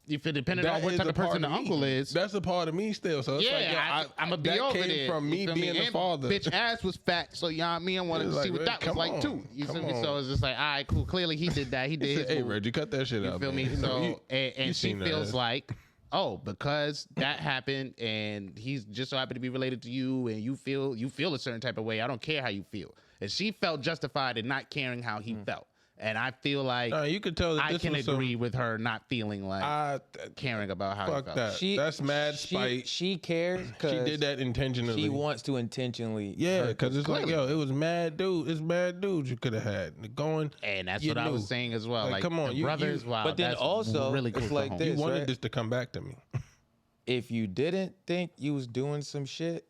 you feel depending on what type of person the uncle is. That's a part of me still. So it's I'm gonna be over there. From me being the father. Bitch ass was fat, so you know what I mean? I wanted to see what that was like too. You feel me? So it's just like, all right, cool. Clearly he did that. He did his hey Reggie, cut that shit out. You feel me? So and she feels like, oh, because that happened and he's just so happy to be related to you and you feel a certain type of way. I don't care how you feel. And she felt justified in not caring how he felt. And I feel like you could tell that I can agree with her not feeling like caring about how he felt. That's mad spite. She cares because she did that intentionally. She wants to intentionally. Yeah, because it's like, yo, it was mad dude. It's mad dudes you could have had going. And that's what I was saying as well. Like come on, the brothers. Wow, but then also, really cool it's like this. You wanted this to come back to me. If you didn't think you was doing some shit,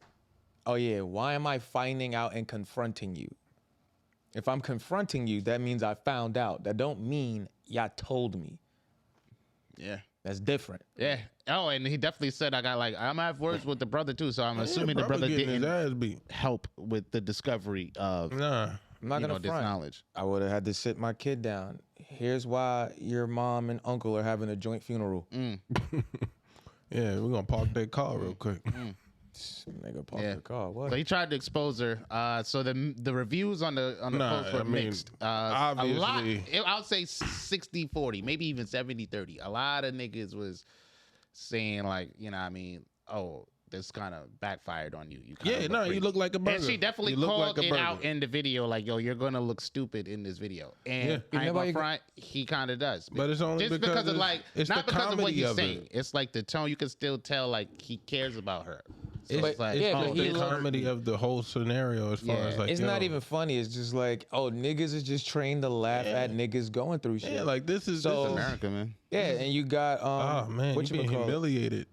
oh yeah, why am I finding out and confronting you? If I'm confronting you, that means I found out. That don't mean y'all told me. Yeah. That's different. Yeah. Oh, and he definitely said I'm gonna have words with the brother too. So I'm assuming the brother didn't help with the discovery of I'm not gonna this knowledge. I would have had to sit my kid down. Here's why your mom and uncle are having a joint funeral. Yeah, we're gonna park that car real quick. Nigga park the car. What? So he tried to expose her. So the reviews on the post were mixed. Obviously, a lot. I would say 60-40, maybe even 70-30. A lot of niggas was saying like, you know what I mean, oh, this kind of backfired on you. You look like a burger. And she definitely called it out in the video, like, yo, you're gonna look stupid in this video. And I ain't gonna front, he kind of does. But it's only just because of like, it's not the because of what he's comedy saying. It's like the tone. You can still tell like he cares about her. So it's the comedy of the whole scenario as far as like, it's not even funny. It's just like, oh, niggas is just trained to laugh at niggas going through shit. Yeah, like this is America, man. Yeah, and you got oh man, what you being humiliated.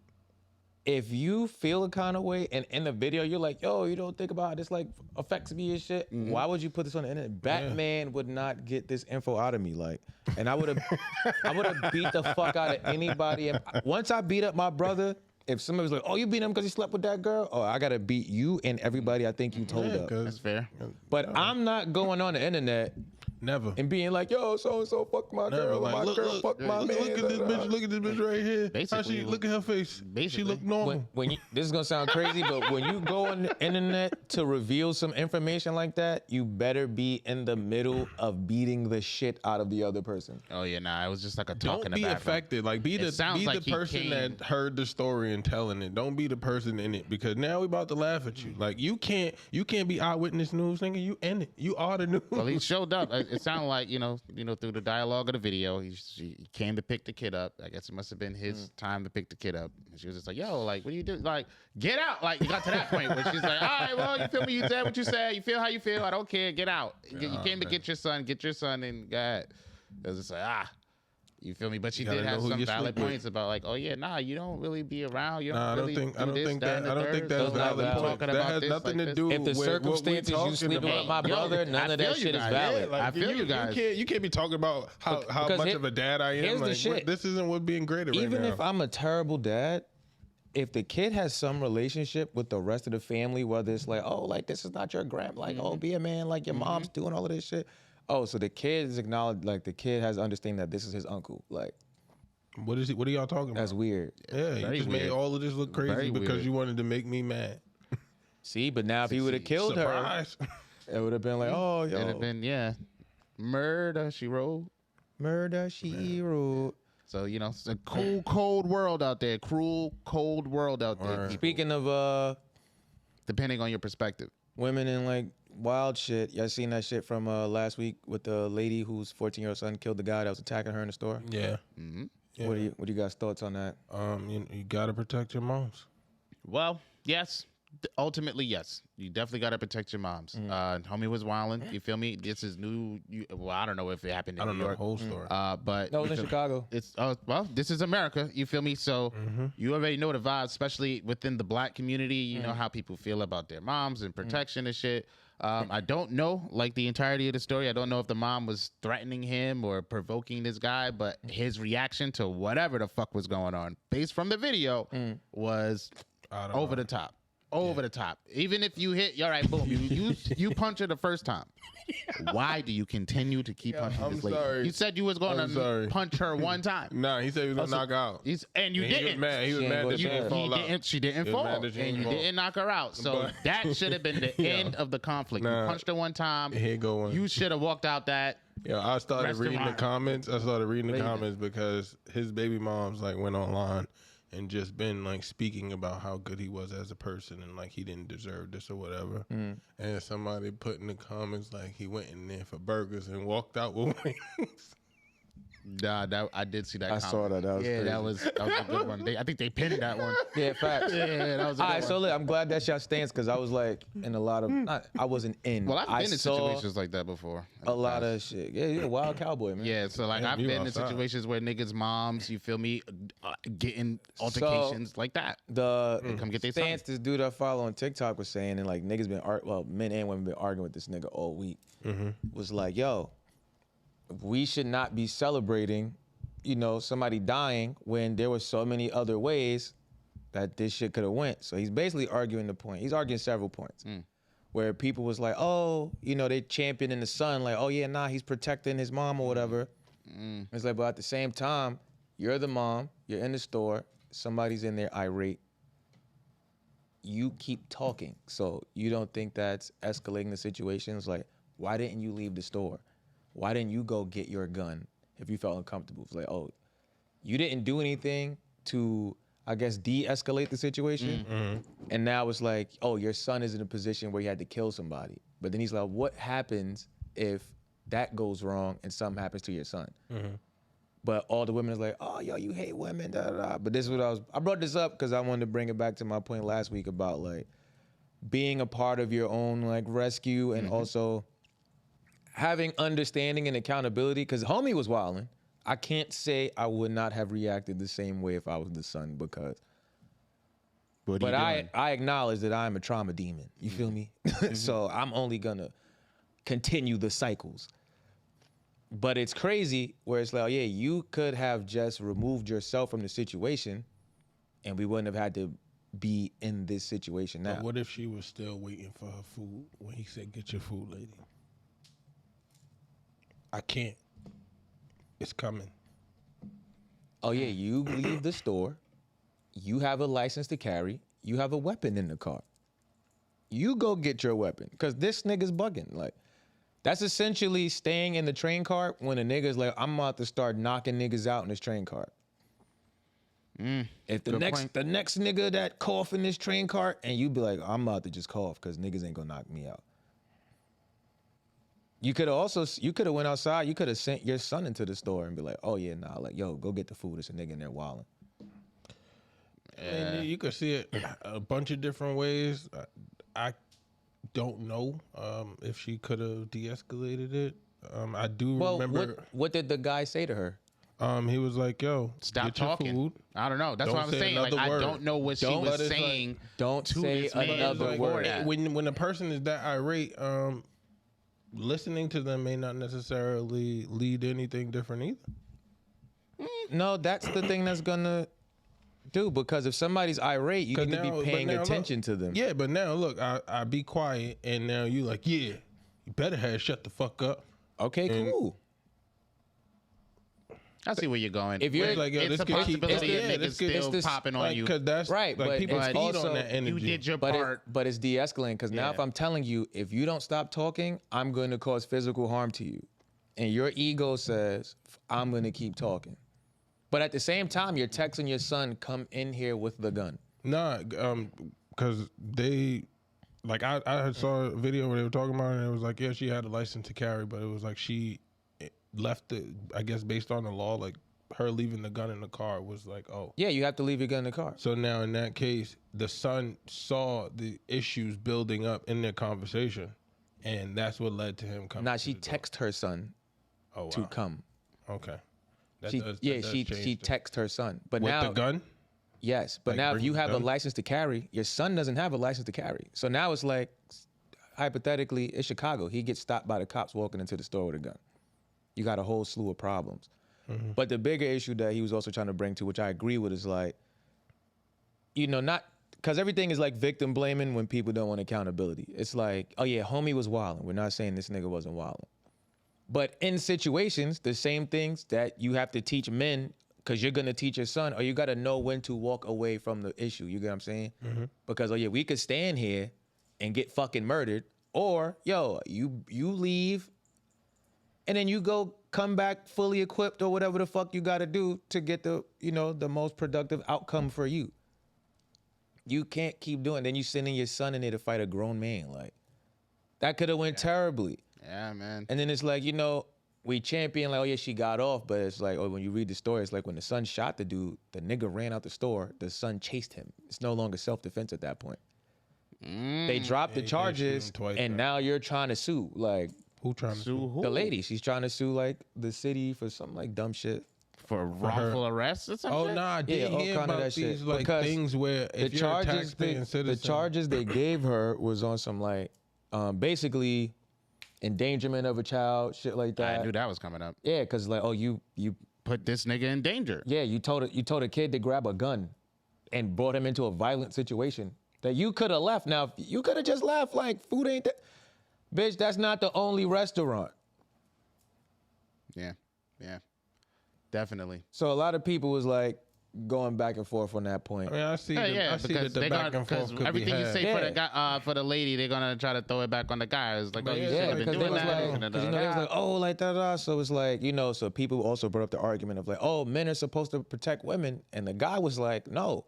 if you feel a kind of way and in the video you're like, yo, you don't think about how this like affects me and shit, why would you put this on the internet? Batman would not get this info out of me, like, and I would have beat the fuck out of anybody. And once I beat up my brother, if somebody was like, oh, you beat him because he slept with that girl, oh, I gotta beat you and everybody I think you told up. That's fair. But I'm not going on the internet Never. and being like, yo, so and so fuck my girl, Like, my girl fuck my man. Look at this bitch. Look at this bitch right here. Basically, Look at her face. She look normal. When you, this is gonna sound crazy, but when you go on the internet to reveal some information like that, you better be in the middle of beating the shit out of the other person. Oh yeah, nah. It was just like a talk in Don't the be background. affected. Like be the like he person came- that heard the story and telling it. Don't be the person in it, because now we about to laugh at you. Like you can't be eyewitness news, nigga. You in it. You are the news. Well, he showed up. It sounded like you know through the dialogue of the video, he came to pick the kid up. I guess it must have been his time to pick the kid up. And she was just like, "Yo, like, what do you do? Like, get out!" Like, you got to that point where she's like, "All right, well, you feel me? You said what you said. You feel how you feel. I don't care. Get out. You came to get your son. Get your son, and go ahead." It was just like, you feel me? But she You gotta did know have who some you valid sleep with. points about like, oh yeah, nah, you don't really be around. You don't Nah, I really don't think that, that's Those not valid. valid. That Talking about has this, nothing like to this. do If the with what we circumstances you talking sleeping with about. my brother, none of that shit is valid. I feel you guys. You can't be talking about how Because much of a dad I am. here's the Like, shit. this isn't what being graded right now. Even if I'm a terrible dad, if the kid has some relationship with the rest of the family, whether it's like, oh, like this is not your grand, like, oh, be a man, like your mom's doing all of this shit. Oh, so the kid is acknowledged, like the kid has understanding that this is his uncle. Like, What are y'all talking about? that's weird. Yeah, you Very just made weird. all of this look crazy Very because weird. you wanted to make me mad. See, but now if he would have killed her, Surprise. it would have been like, oh, It'd have yo, been murder. She wrote. murder she wrote. So it's a cold world out there. Cruel, cold world out there. Word. people. Speaking of Depending on your perspective. women and like wild shit, y'all seen that shit from last week with the lady whose 14-year-old son killed the guy that was attacking her in the store? Yeah. What do you guys thoughts on that? You gotta protect your moms. Well, yes. Ultimately, yes. You definitely got to protect your moms. Homie was wilding. You feel me? This is new. I don't know if it happened in I don't New know the York. whole story. But No, it was in Chicago. it's well, this is America. You feel me? So you already know the vibes, especially within the black community. You know how people feel about their moms and protection and shit. I don't know like the entirety of the story. I don't know if the mom was threatening him or provoking this guy, but his reaction to whatever the fuck was going on, based from the video, was I don't over know. the top. Over the top. Even if you hit, all right, boom, you punch her the first time. Why do you continue to keep punching I'm this lady? sorry. You said you was going I'm to sorry. punch her one time. Nah, he said he was gonna knock her out. And you And he was didn't. mad. He was She ain't mad go that she to didn't bed. fall out. She didn't He was fall, mad that she and didn't you fall. didn't knock her out. So But- that should have been the end of the conflict. You Nah. punched her one time. Here go one. You should have walked out that. Yeah, I started Rest reading in the my- comments. I started reading the Leave it. comments because his baby moms like went online and just been like speaking about how good he was as a person and like he didn't deserve this or whatever. And somebody put in the comments like he went in there for burgers and walked out with wings. Nah, I did see that. I comment. saw that. That was yeah, crazy. that was a good one. I think they pinned that one. Yeah, facts. Yeah, that was a All good right, one. so look, I'm glad that's your stance because I was like in a lot of, I wasn't in. Well, I've I been in saw situations like that before. a lot of shit. Yeah, wild cowboy, man. Yeah, so like Damn, I've you been in outside. situations where niggas' moms, you feel me, getting altercations like that. The Come get their stance this dude I follow on TikTok was saying, and like niggas been men and women been arguing with this nigga all week. Was like, yo, we should not be celebrating, somebody dying when there were so many other ways that this shit could have went. So he's basically arguing the point. He's arguing several points. Where people was like, oh, they championing the son, like, oh yeah, nah, he's protecting his mom or whatever. It's like, but at the same time, you're the mom, you're in the store, somebody's in there irate. You keep talking. So you don't think that's escalating the situation? It's like, why didn't you leave the store? Why didn't you go get your gun if you felt uncomfortable? It's like, oh, you didn't do anything to, I guess, de-escalate the situation. And now it's like, oh, your son is in a position where he had to kill somebody. But then he's like, what happens if that goes wrong and something happens to your son? But all the women is like, oh, yo, you hate women, da da da. But this is what I brought this up because I wanted to bring it back to my point last week about like being a part of your own like rescue and also having understanding and accountability. Because homie was wilding. I can't say I would not have reacted the same way if I was the son because What are But you doing? I acknowledge that I'm a trauma demon. You feel me? So I'm only gonna continue the cycles. But it's crazy where it's like, oh, yeah, you could have just removed yourself from the situation and we wouldn't have had to be in this situation now. But what if she was still waiting for her food when he said, "Get your food, lady"? I can't. It's coming. Oh, yeah, you leave the store. You have a license to carry. You have a weapon in the car. You go get your weapon because this nigga's bugging. Like, that's essentially staying in the train car when a nigga's like, I'm about to start knocking niggas out in this train car. If the next nigga that cough in this train car, and you be like, I'm about to just cough because niggas ain't gonna knock me out. You could have went outside. You could have sent your son into the store and be like, oh yeah, nah, like, yo, go get the food. There's a nigga in there wilding. I mean, you could see it a bunch of different ways. I don't know if she could have de-escalated it. I do remember. What did the guy say to her? He was like, "Yo, Stop get your talking." food. I don't know. That's Don't what I'm say saying. Like, another I word. don't know what she But was it's like, saying. Don't to say this man. another Like, word. When a person is that irate, listening to them may not necessarily lead to anything different either. No, that's the thing that's gonna do, because if somebody's irate, you need to be paying attention to them. Yeah, but now look, I be quiet, and now you like, yeah, you better have shut the fuck up. Okay, cool. I see where you're going. If you're It's like, yo, it's this a could keep- possibility it's- of yeah, niggas this still popping on Like, you. cause that's Right, like but people it's feed also- on that energy. You did your But part. but it's de-escalating, because now Yeah. if I'm telling you, if you don't stop talking, I'm going to cause physical harm to you, and your ego says I'm going to keep talking, but at the same time you're texting your son, come in here with the gun. Nah, because they, like, I saw a video where they were talking about it, and it was like, yeah, she had a license to carry, but it was like she left it, I guess, based on the law, like her leaving the gun in the car was like, oh. Yeah, you have to leave your gun in the car. So now in that case, the son saw the issues building up in their conversation, and that's what led to him coming. Now to she the door. texted her son Oh, wow. to come. Okay. She change things. texted her son, but With now the gun? yes, but Like, now if bring you the have a gun? license to carry, your son doesn't have a license to carry. So now it's like, hypothetically, it's Chicago. He gets stopped by the cops walking into the store with a gun. You got a whole slew of problems. But the bigger issue that he was also trying to bring to, which I agree with, is like, you know, not because everything is like victim blaming when people don't want accountability. It's like, oh yeah, homie was wilding. We're not saying this nigga wasn't wilding. But in situations, the same things that you have to teach men, because you're going to teach your son, or you got to know when to walk away from the issue. You get what I'm saying? Because, oh yeah, we could stand here and get fucking murdered, or, yo, you leave and then you go come back fully equipped or whatever the fuck you got to do to get the, you know, the most productive outcome for you. You can't keep doing. Then you sending your son in there to fight a grown man. Like, that could have went terribly. Yeah, man. And then it's like, you know, we champion like, oh yeah, she got off, but it's like, oh, when you read the story, it's like when the son shot the dude, the nigga ran out the store, the son chased him. It's no longer self-defense at that point. They dropped the they shoot charges, him twice, and though. now you're trying to sue. Like, Who trying to sue? Who? the lady, she's trying to sue like the city for some like dumb shit. For wrongful arrest or something? Oh, nah, I did all hear kind of about that shit. these like Because things where if The you're a charges, taxpaying citizen, the charges they gave her was on some like, basically endangerment of a child, shit like that. I knew that was coming up. Yeah, because like, oh, you Put this nigga in danger. yeah, you told a kid to grab a gun and brought him into a violent situation that you could have left. Now, you could have just left, like, food ain't that. Bitch, that's not the only restaurant. Yeah. Yeah. Definitely. So a lot of people was like going back and forth on that point. I mean, I see Yeah, that because the they're back gonna, and forth because could be everything you had. say for the Yeah. guy, for the lady, they're gonna try to throw it back on the guy. It's like, oh, you Yeah, should Yeah, have been because they doing was that. like, because you know, they was like, oh, like da. So it's like, you know, so people also brought up the argument of like, oh, men are supposed to protect women, and the guy was like, no,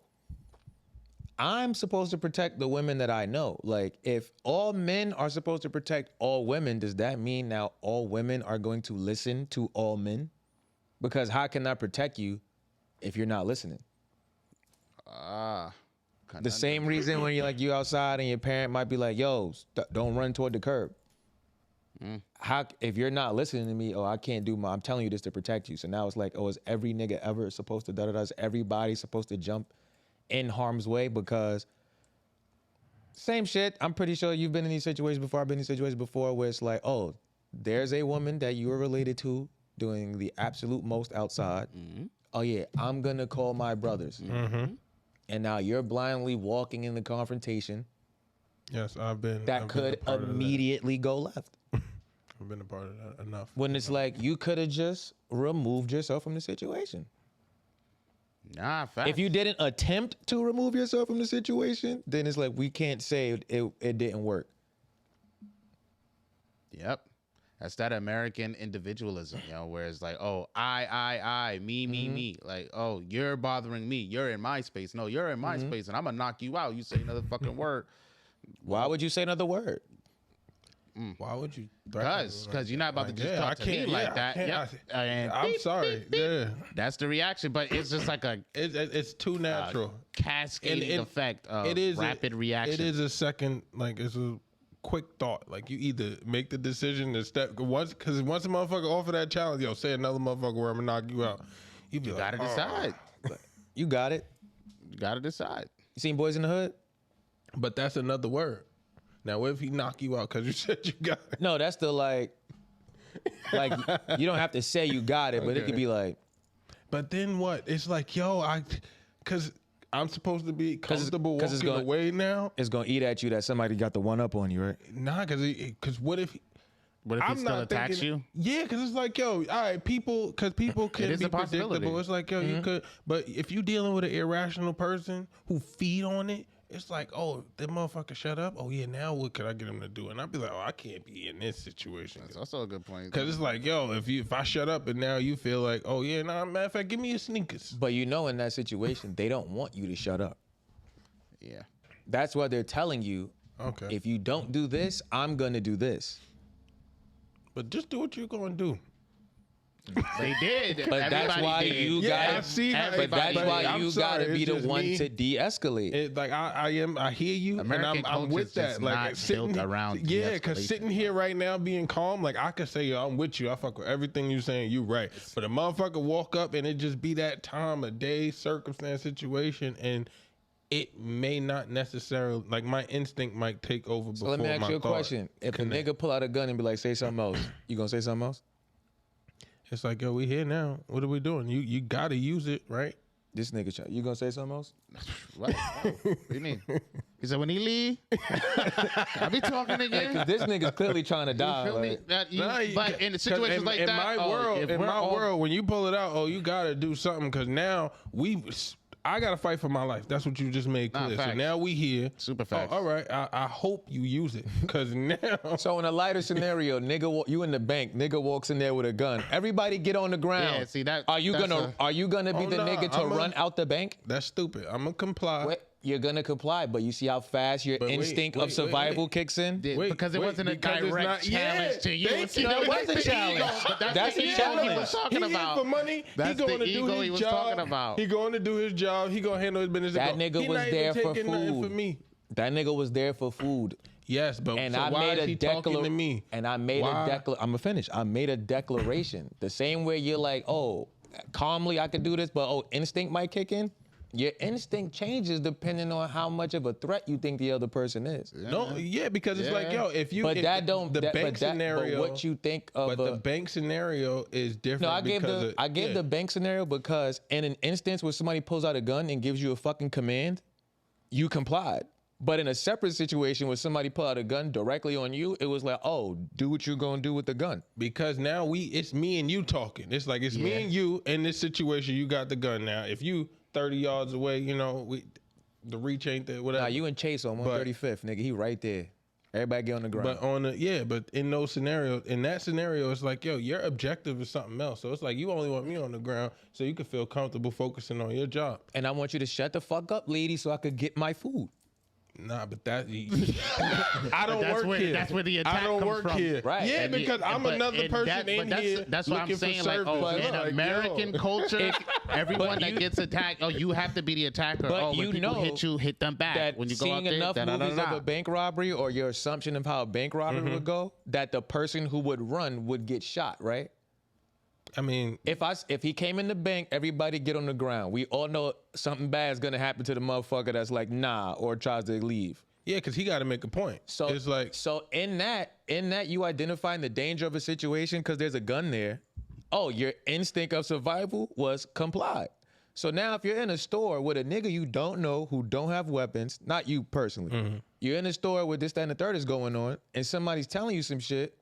I'm supposed to protect the women that I know. Like, if all men are supposed to protect all women, does that mean now all women are going to listen to all men? Because how can I protect you if you're not listening? The same reason when you're like, you outside and your parent might be like, yo, don't run toward the curb. How, if you're not listening to me, oh, I can't do I'm telling you this to protect you. So now it's like, oh, is every nigga ever supposed to da-da-da? Is everybody supposed to jump in harm's way because same shit. I'm pretty sure you've been in these situations before. I've been in these situations before where it's like, oh, there's a woman that you are related to doing the absolute most outside. Oh yeah, I'm gonna call my brothers. And now you're blindly walking in the confrontation. Yes, I've been. That could immediately go left. I've been a part of that enough. When it's like you could have just removed yourself from the situation. Nah, facts. If you didn't attempt to remove yourself from the situation, then it's like we can't say it didn't work. Yep. That's that American individualism, where it's like, oh, I, me, me. Like, oh, you're bothering me. You're in my space. No, you're in my space, and I'm going to knock you out. You say another fucking word. Why would you say another word? Why would you? Because you're not about to just talk to me like that. I'm sorry. Yeah. That's the reaction, but it's just like it's too natural. Cascading effect of rapid reaction. It is a second, like it's a quick thought. Like you either make the decision to step once a motherfucker offer that challenge, say another motherfucker where I'm gonna knock you out. You gotta decide. You got it. You gotta decide. You seen Boys in the Hood? But that's another word. Now, what if he knock you out because you said you got it? No, that's the like you don't have to say you got it, but it could be like. But then what? It's like, because I'm supposed to be comfortable walking away now. It's gonna eat at you that somebody got the one up on you, right? Nah, because what if? What if he still attacks you? Yeah, because it's like, all right, people can be predictable. It's like, you could, but if you dealing with an irrational person who feed on it, it's like, oh, that motherfucker shut up. Oh yeah, now what could I get him to do? And I'd be like, oh, I can't be in this situation. That's also a good point. Because it's like, if I shut up and now you feel like, oh yeah, matter of fact, give me your sneakers. But in that situation, they don't want you to shut up. Yeah. That's why they're telling you, okay, if you don't do this, I'm gonna do this. But just do what you're gonna do. They did. But that's why you gotta. But that's why you gotta be the one to de-escalate. I hear you, American and I'm with that. Like sitting around. Yeah, because sitting here right now being calm, like I could say, I'm with you. I fuck with everything you saying. You right. But a motherfucker walk up and it just be that time of day, circumstance, situation, and it may not necessarily, like my instinct might take over before my thought. So let me ask you a question. If a nigga pull out a gun and be like, say something else, you gonna say something else? It's like, we here now. What are we doing? You gotta use it, right? This nigga, you gonna say something else? What? What do you mean? He said, when he leave, I be talking again. Because this nigga's clearly trying to die. But in situations like that, in my world, when you pull it out, you gotta do something because now I gotta fight for my life. That's what you just made clear. So now we here. Super facts. All right. I hope you use it because now. So in a lighter scenario, you in the bank, nigga walks in there with a gun. Everybody get on the ground. Yeah, see that. Are you gonna be the nigga to run out the bank? That's stupid. I'm gonna comply. Wait, you're gonna comply, but you see how fast your instinct of survival kicks in? Because it wasn't a direct challenge to you. No, it was a challenge. That's a challenge he was talking about. For money. That's the ego he was talking about. He going to do his job. He gonna handle his business. That nigga was there for food. For me. That nigga was there for food. Yes, but and so I why made is he talking to me? And I made I'm gonna finish. I made a declaration. The same way you're like, calmly I could do this, but instinct might kick in. Your instinct changes depending on how much of a threat you think the other person is. Because it's like, if you. But the bank scenario. But what you think of. But the bank scenario is different. No, I gave the bank scenario because in an instance where somebody pulls out a gun and gives you a fucking command, you complied. But in a separate situation where somebody pull out a gun directly on you, it was like, do what you're gonna do with the gun. Because now it's me and you talking. It's like me and you in this situation. You got the gun now. If you 30 yards away, the reach ain't there, whatever. Nah, you and Chase on 135th, nigga. He right there. Everybody get on the ground. But in those scenarios, it's like, your objective is something else. So it's like, you only want me on the ground so you can feel comfortable focusing on your job. And I want you to shut the fuck up, lady, so I could get my food. Nah, but that I don't work here. That's where the attack comes from. I don't work here. Right. Yeah, because I'm another person in here. That's what I'm saying. Like, in American culture, everyone that gets attacked, you have to be the attacker. But when people hit you, hit them back. That when you go out seeing enough movies of a bank robbery, or your assumption of how a bank robbery would go, that the person who would run would get shot, right? I mean, if he came in the bank, everybody get on the ground. We all know something bad is gonna happen to the motherfucker that's like nah or tries to leave. yeah, because he got to make a point. So it's like, so in that you identifying the danger of a situation because there's a gun there. Oh, your instinct of survival was complied. So now if you're in a store with a nigga you don't know who don't have weapons, not you personally, you're in a store with this, that, and the third is going on, and somebody's telling you some shit.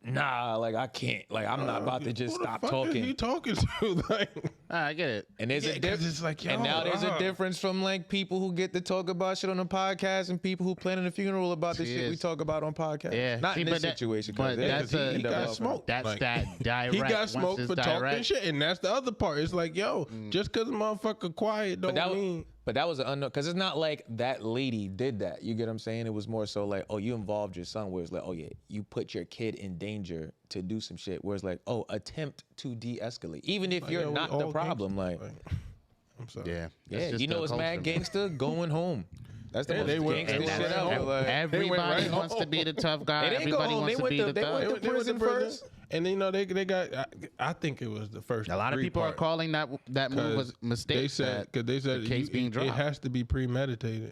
Nah, like I can't. Like I'm not about to just stop talking. Who you talking to? Like, I get it. And there's a difference. It's like, yo, and now there's a difference from like people who get to talk about shit on the podcast and people who plan a funeral about the shit we talk about on podcast. Yeah, not in this situation. But that's he got smoked. That's like, that direct. He got smoked for talking direct. shit, and that's the other part. It's like, yo, just because a motherfucker quiet don't mean. But that was an unknown, because it's not like that lady did that. You get what I'm saying? It was more so like, oh, you involved your son, where it's like, oh yeah, you put your kid in danger to do some shit. Where it's like, oh, attempt to de-escalate, even if you're not the problem. Like, I'm sorry. Yeah, yeah, you know, it's mad gangster going home. That's the most gangster shit out. Like, everybody wants to be the tough guy. Everybody wants to be the thug. They went to prison first. And you know they got. I think it was the first. A lot of people are calling that move was a mistake. They said the case being dropped. It has to be premeditated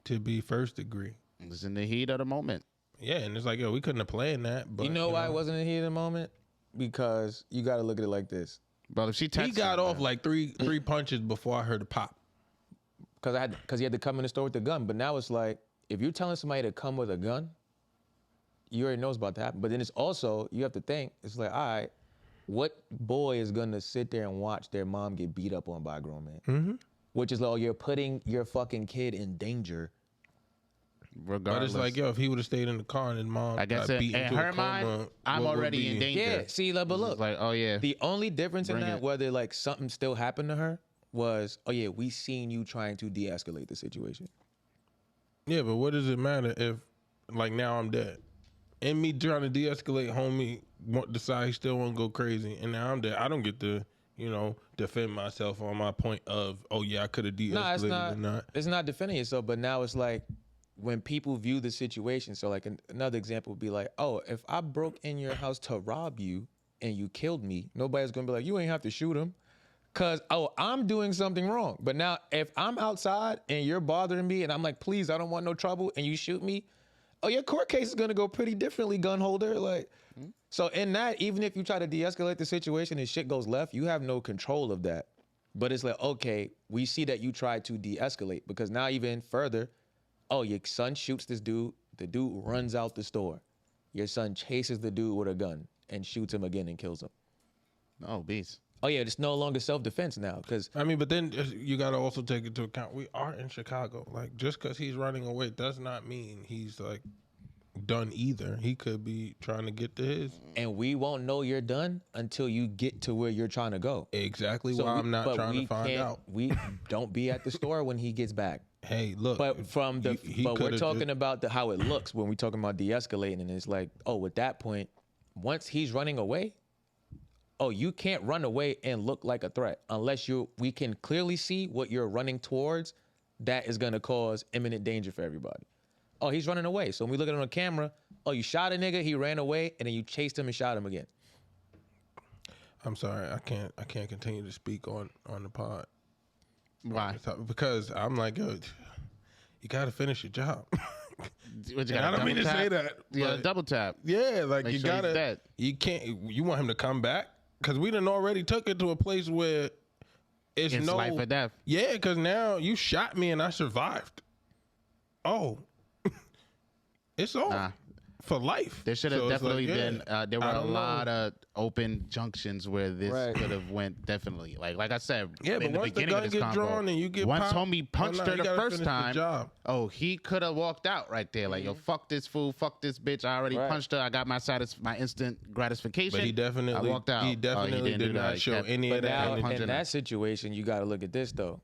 to be first degree. It was in the heat of the moment. Yeah, and it's like, yo, we couldn't have planned that. But you know why it wasn't in the heat of the moment? Because you got to look at it like this. But if she texted, he got off like three punches before I heard a pop. Because he had to come in the store with the gun. But now it's like, if you're telling somebody to come with a gun, you already know it's about to happen. But then it's also, you have to think, it's like, all right, what boy is going to sit there and watch their mom get beat up on by a grown man? Mm-hmm. Which is like, oh, you're putting your fucking kid in danger. Regardless. But it's like, yo, if he would have stayed in the car and his mom got beat into her a mind, coma, I'm already in danger. Yeah, see, but look. It's like, oh yeah. The only difference in that, whether like something still happened to her, was, oh yeah, we seen you trying to de-escalate the situation. Yeah, but what does it matter if, like, now I'm dead? And me trying to de-escalate, homie decide he still want to go crazy, and now I'm dead. I don't get to, defend myself on my point of, oh yeah, I could have de-escalated or not. It's not defending yourself, but now it's like, when people view the situation, so like another example would be like, oh, if I broke in your house to rob you and you killed me, nobody's going to be like, you ain't have to shoot him. Because, oh, I'm doing something wrong. But now if I'm outside and you're bothering me and I'm like, please, I don't want no trouble, and you shoot me, oh, your court case is going to go pretty differently, gun holder. Like, so in that, even if you try to de-escalate the situation and shit goes left, you have no control of that. But it's like, okay, we see that you tried to de-escalate, because now even further, oh, your son shoots this dude, the dude runs out the store. Your son chases the dude with a gun and shoots him again and kills him. Oh, beast. Oh yeah, it's no longer self-defense now, because I mean, but then you got to also take into account we are in Chicago. Like, just because he's running away does not mean he's like done either. He could be trying to get to his. And we won't know you're done until you get to where you're trying to go. Exactly why I'm not trying to find out. We don't be at the store when he gets back. Hey, look. But from the but we're talking about how it looks when we're talking about de-escalating, and it's like, oh, at that point, once he's running away. Oh, you can't run away and look like a threat unless we can clearly see what you're running towards. That is going to cause imminent danger for everybody. Oh, he's running away. So when we look at it on camera, oh, you shot a nigga, he ran away, and then you chased him and shot him again. I'm sorry, I can't continue to speak on the pod. Why? Because I'm like, yo, you got to finish your job. And I don't mean to say that. Yeah, double tap. Yeah, like Make you sure gotta. You can't. You want him to come back? Because we done already took it to a place where it's no life or death. Yeah, because now you shot me and I survived. Oh, it's all for life. There should have definitely been. There were a lot of open junctions where this could have went definitely. Like I said, yeah, but in the once the beginning gun of this get drawn and you get once popped, homie punched her the first time, job. He could have walked out right there. Like, yo, fuck this fool, fuck this bitch. I already punched her. I got my instant gratification. But he definitely walked out. He definitely did not show any of that. Now, in that situation, you got to look at this though.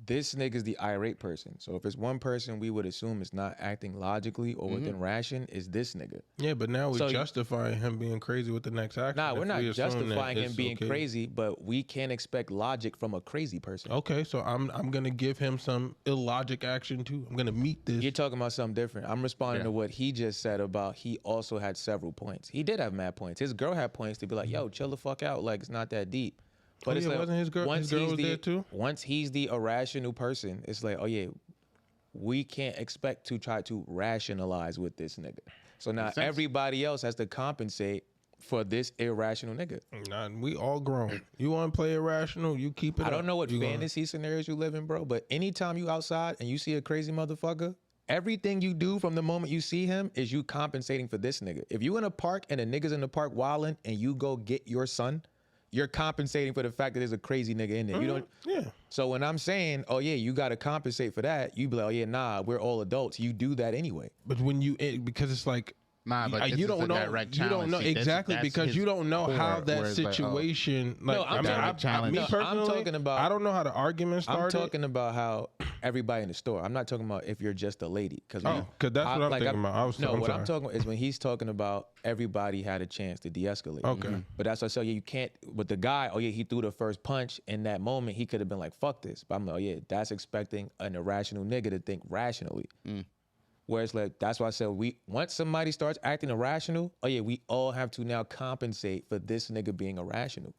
this nigga's the irate person. So if it's one person we would assume is not acting logically or within ration, is this nigga. Yeah, but now we're So justifying him being crazy with the next action. Nah, we're if not we assume that justifying him it's being okay. crazy, but we can't expect logic from a crazy person. Okay, so I'm gonna give him some illogic action too. I'm gonna meet this. You're talking about something different. I'm responding to what he just said about he also had several points. He did have mad points. His girl had points to be like, yo, chill the fuck out. Like, it's not that deep. But it's like, wasn't his girl? His girl was there too. Once he's the irrational person, it's like, oh yeah, we can't expect to try to rationalize with this nigga. So now everybody else has to compensate for this irrational nigga. Nah, we all grown. You want to play irrational? You keep it. I don't know what fantasy scenarios you live in, bro, but anytime you outside and you see a crazy motherfucker, everything you do from the moment you see him is you compensating for this nigga. If you in a park and a nigga's in the park wilding and you go get your son, you're compensating for the fact that there's a crazy nigga in there. You don't. Yeah. So when I'm saying, oh yeah, you got to compensate for that, you be like, oh yeah, nah, we're all adults. You do that anyway. But when you because it's like. Nah, but you don't know. You don't know exactly because you don't know how that situation. No, I'm talking about. I don't know how the argument started. I'm talking about how everybody in the store. I'm not talking about if you're just a lady. Because that's what I'm thinking about. What I'm talking about is when he's talking about everybody had a chance to de-escalate. Okay, but that's what I say. Yeah, you can't. With the guy, oh yeah, he threw the first punch. In that moment, he could have been like, "Fuck this." But I'm like, oh yeah, that's expecting an irrational nigga to think rationally. Whereas, like, that's why I said once somebody starts acting irrational, oh yeah, we all have to now compensate for this nigga being irrational.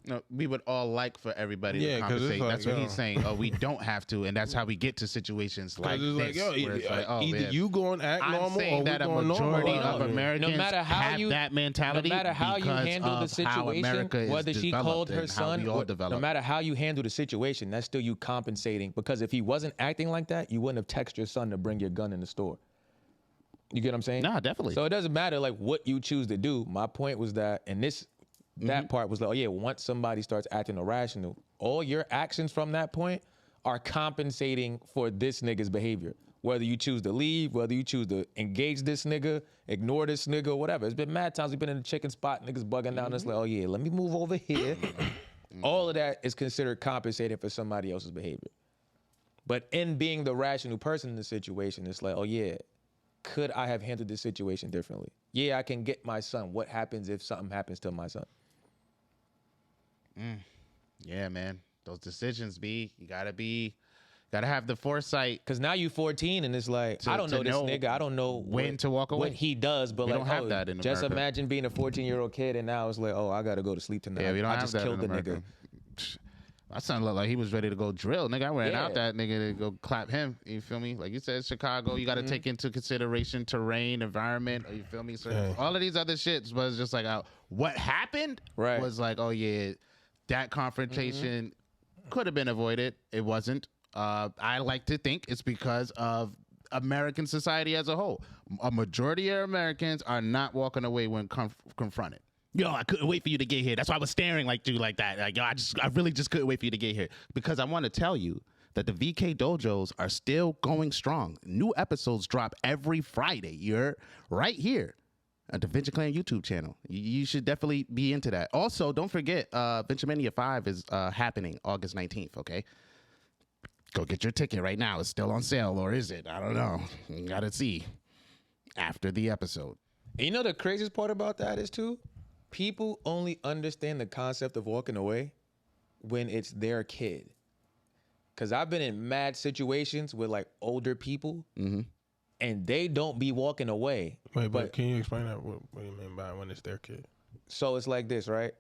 No, we would all like for everybody to compensate. Like, that's what he's saying. Oh, we don't have to, and that's how we get to situations like this. Like, either man, you going to act normal, saying or that a majority of Americans have that mentality. No matter how you handle the situation, whether she called her son, no matter how you handle the situation, that's still you compensating. Because if he wasn't acting like that, you wouldn't have texted your son to bring your gun in the store. You get what I'm saying? Nah, definitely. So it doesn't matter like what you choose to do. My point was that, and that part was like, oh yeah, once somebody starts acting irrational, all your actions from that point are compensating for this nigga's behavior. Whether you choose to leave, whether you choose to engage this nigga, ignore this nigga, whatever. It's been mad times we've been in the chicken spot, niggas bugging out, and it's like, oh yeah, let me move over here. All of that is considered compensating for somebody else's behavior. But in being the rational person in the situation, it's like, oh yeah, could I have handled this situation differently? Yeah, I can get my son. What happens if something happens to my son? Yeah, man. Those decisions, you gotta have the foresight. Because now you 14 and it's like, I don't know this nigga. I don't know when to walk away. What he does, but we like, don't have that in just America. Imagine being a 14-year-old kid and now it's like, oh, I gotta go to sleep tonight. Yeah, we don't I have just that killed in the America. nigga. My son looked like he was ready to go drill. Nigga, I ran out that nigga to go clap him. You feel me? Like you said, Chicago, you got to take into consideration terrain, environment. You feel me? So all of these other shits was just like, what happened was like, oh yeah, that confrontation could have been avoided. It wasn't. I like to think it's because of American society as a whole. A majority of Americans are not walking away when confronted. Yo, I couldn't wait for you to get here. That's why I was staring like you like that. Like, yo, I really just couldn't wait for you to get here. Because I want to tell you that the VK Dojos are still going strong. New episodes drop every Friday. You're right here at the Venture Clan YouTube channel. You should definitely be into that. Also, don't forget, Venture Mania 5 is happening August 19th, okay? Go get your ticket right now. It's still on sale, or is it? I don't know. You got to see after the episode. And you know the craziest part about that is, too? People only understand the concept of walking away when it's their kid. Because I've been in mad situations with like older people and they don't be walking away. Wait, but can you explain that? What do you mean by when it's their kid? So it's like this, right?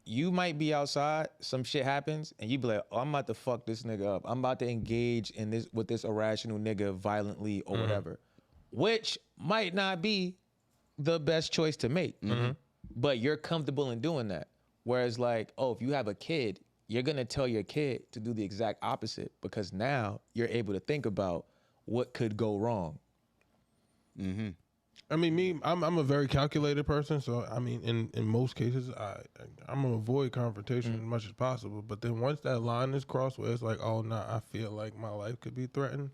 You might be outside, some shit happens, and you be like, oh, I'm about to fuck this nigga up. I'm about to engage in this with this irrational nigga violently or whatever. Which might not be the best choice to make. But you're comfortable in doing that. Whereas like, oh, if you have a kid, you're going to tell your kid to do the exact opposite because now you're able to think about what could go wrong. I mean, I'm a very calculated person. So, I mean, in most cases, I'm going to avoid confrontation as much as possible. But then once that line is crossed where it's like, oh, nah, I feel like my life could be threatened.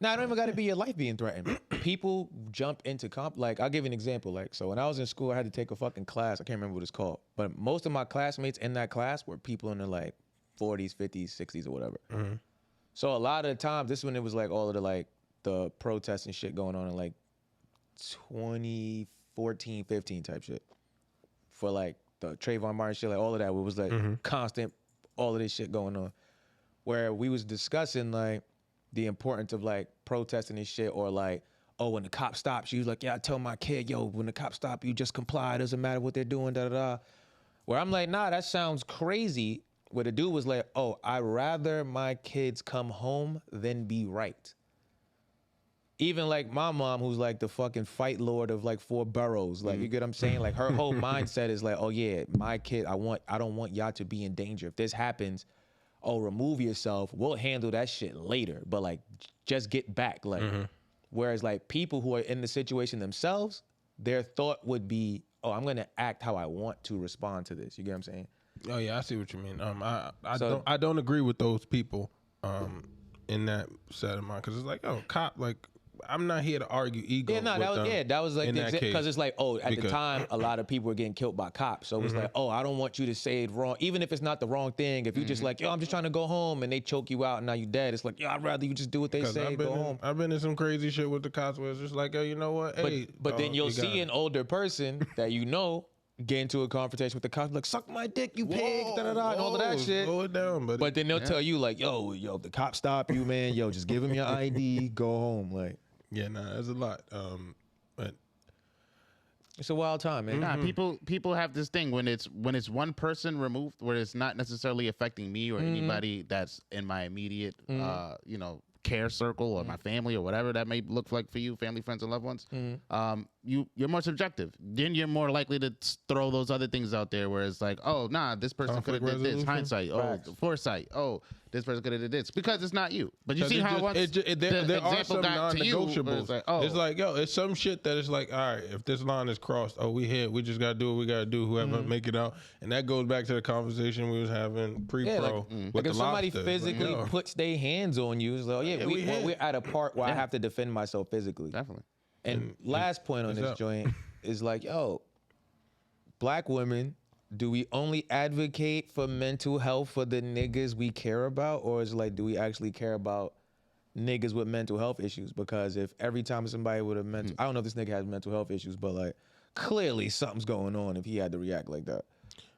No, I don't even got to be your life being threatened. People jump into like, I'll give you an example. Like, so when I was in school, I had to take a fucking class. I can't remember what it's called. But most of my classmates in that class were people in their like 40s, 50s, 60s, or whatever. So a lot of the times, this is when it was like all of the like the protests and shit going on in like 2014, 15 type shit. For like the Trayvon Martin shit, like all of that, it was like constant, all of this shit going on. Where we was discussing like the importance of like protesting and shit, or like, oh, when the cop stops you, like, yeah, I tell my kid, yo, when the cop stop you, just comply. It doesn't matter what they're doing, da da da. Where I'm like, nah, that sounds crazy. Where the dude was like, oh, I'd rather my kids come home than be right. Even like my mom, who's like the fucking fight lord of like 4 boroughs, like, you get what I'm saying? Like her whole mindset is like, oh yeah, my kid, I don't want y'all to be in danger. If this happens, oh, remove yourself. We'll handle that shit later. But like, just get back. Like, whereas like people who are in the situation themselves, their thought would be, oh, I'm gonna act how I want to respond to this. You get what I'm saying? Oh yeah, I see what you mean. I don't agree with those people in that set of mind, because it's like, oh, cop, like, I'm not here to argue ego. Yeah, no, that was like because it's like, oh, at the time, a lot of people were getting killed by cops. So it was like, oh, I don't want you to say it wrong, even if it's not the wrong thing. If you just like, yo, I'm just trying to go home, and they choke you out, and now you dead. It's like, yo, I'd rather you just do what they say, go home. I've been in some crazy shit with the cops where it's just like, oh, you know what? Hey, but then you'll see an older person that you know get into a confrontation with the cops, like, suck my dick, you pig, da da da, and all of that shit. Slow it down, buddy. But then they'll tell you like, yo, if the cops stop you, man, yo, just give him your ID, go home, like. Yeah, nah, that's a lot. But it's a wild time, man. Nah, people have this thing when it's one person removed, where it's not necessarily affecting me or anybody that's in my immediate, care circle or my family or whatever that may look like for you, family, friends, and loved ones. You're more subjective. Then you're more likely to throw those other things out there where it's like, oh, nah, this person could have did this. Hindsight. Facts. Oh, foresight. Oh, this person could have did this, because it's not you. But you see how there are some non-negotiables. It's like, yo, it's some shit that is like, all right, if this line is crossed, oh, we here, we just gotta do what we gotta do. Whoever make it out, and that goes back to the conversation we was having pre-pro. Like if somebody physically puts their hands on you, it's like, oh yeah, we're at a part where I have to defend myself physically. Definitely. And last point on this joint is like, yo, black women, do we only advocate for mental health for the niggas we care about, or is it like, do we actually care about niggas with mental health issues? Because if every time somebody with a mental, I don't know if this nigga has mental health issues, but like clearly something's going on if he had to react like that.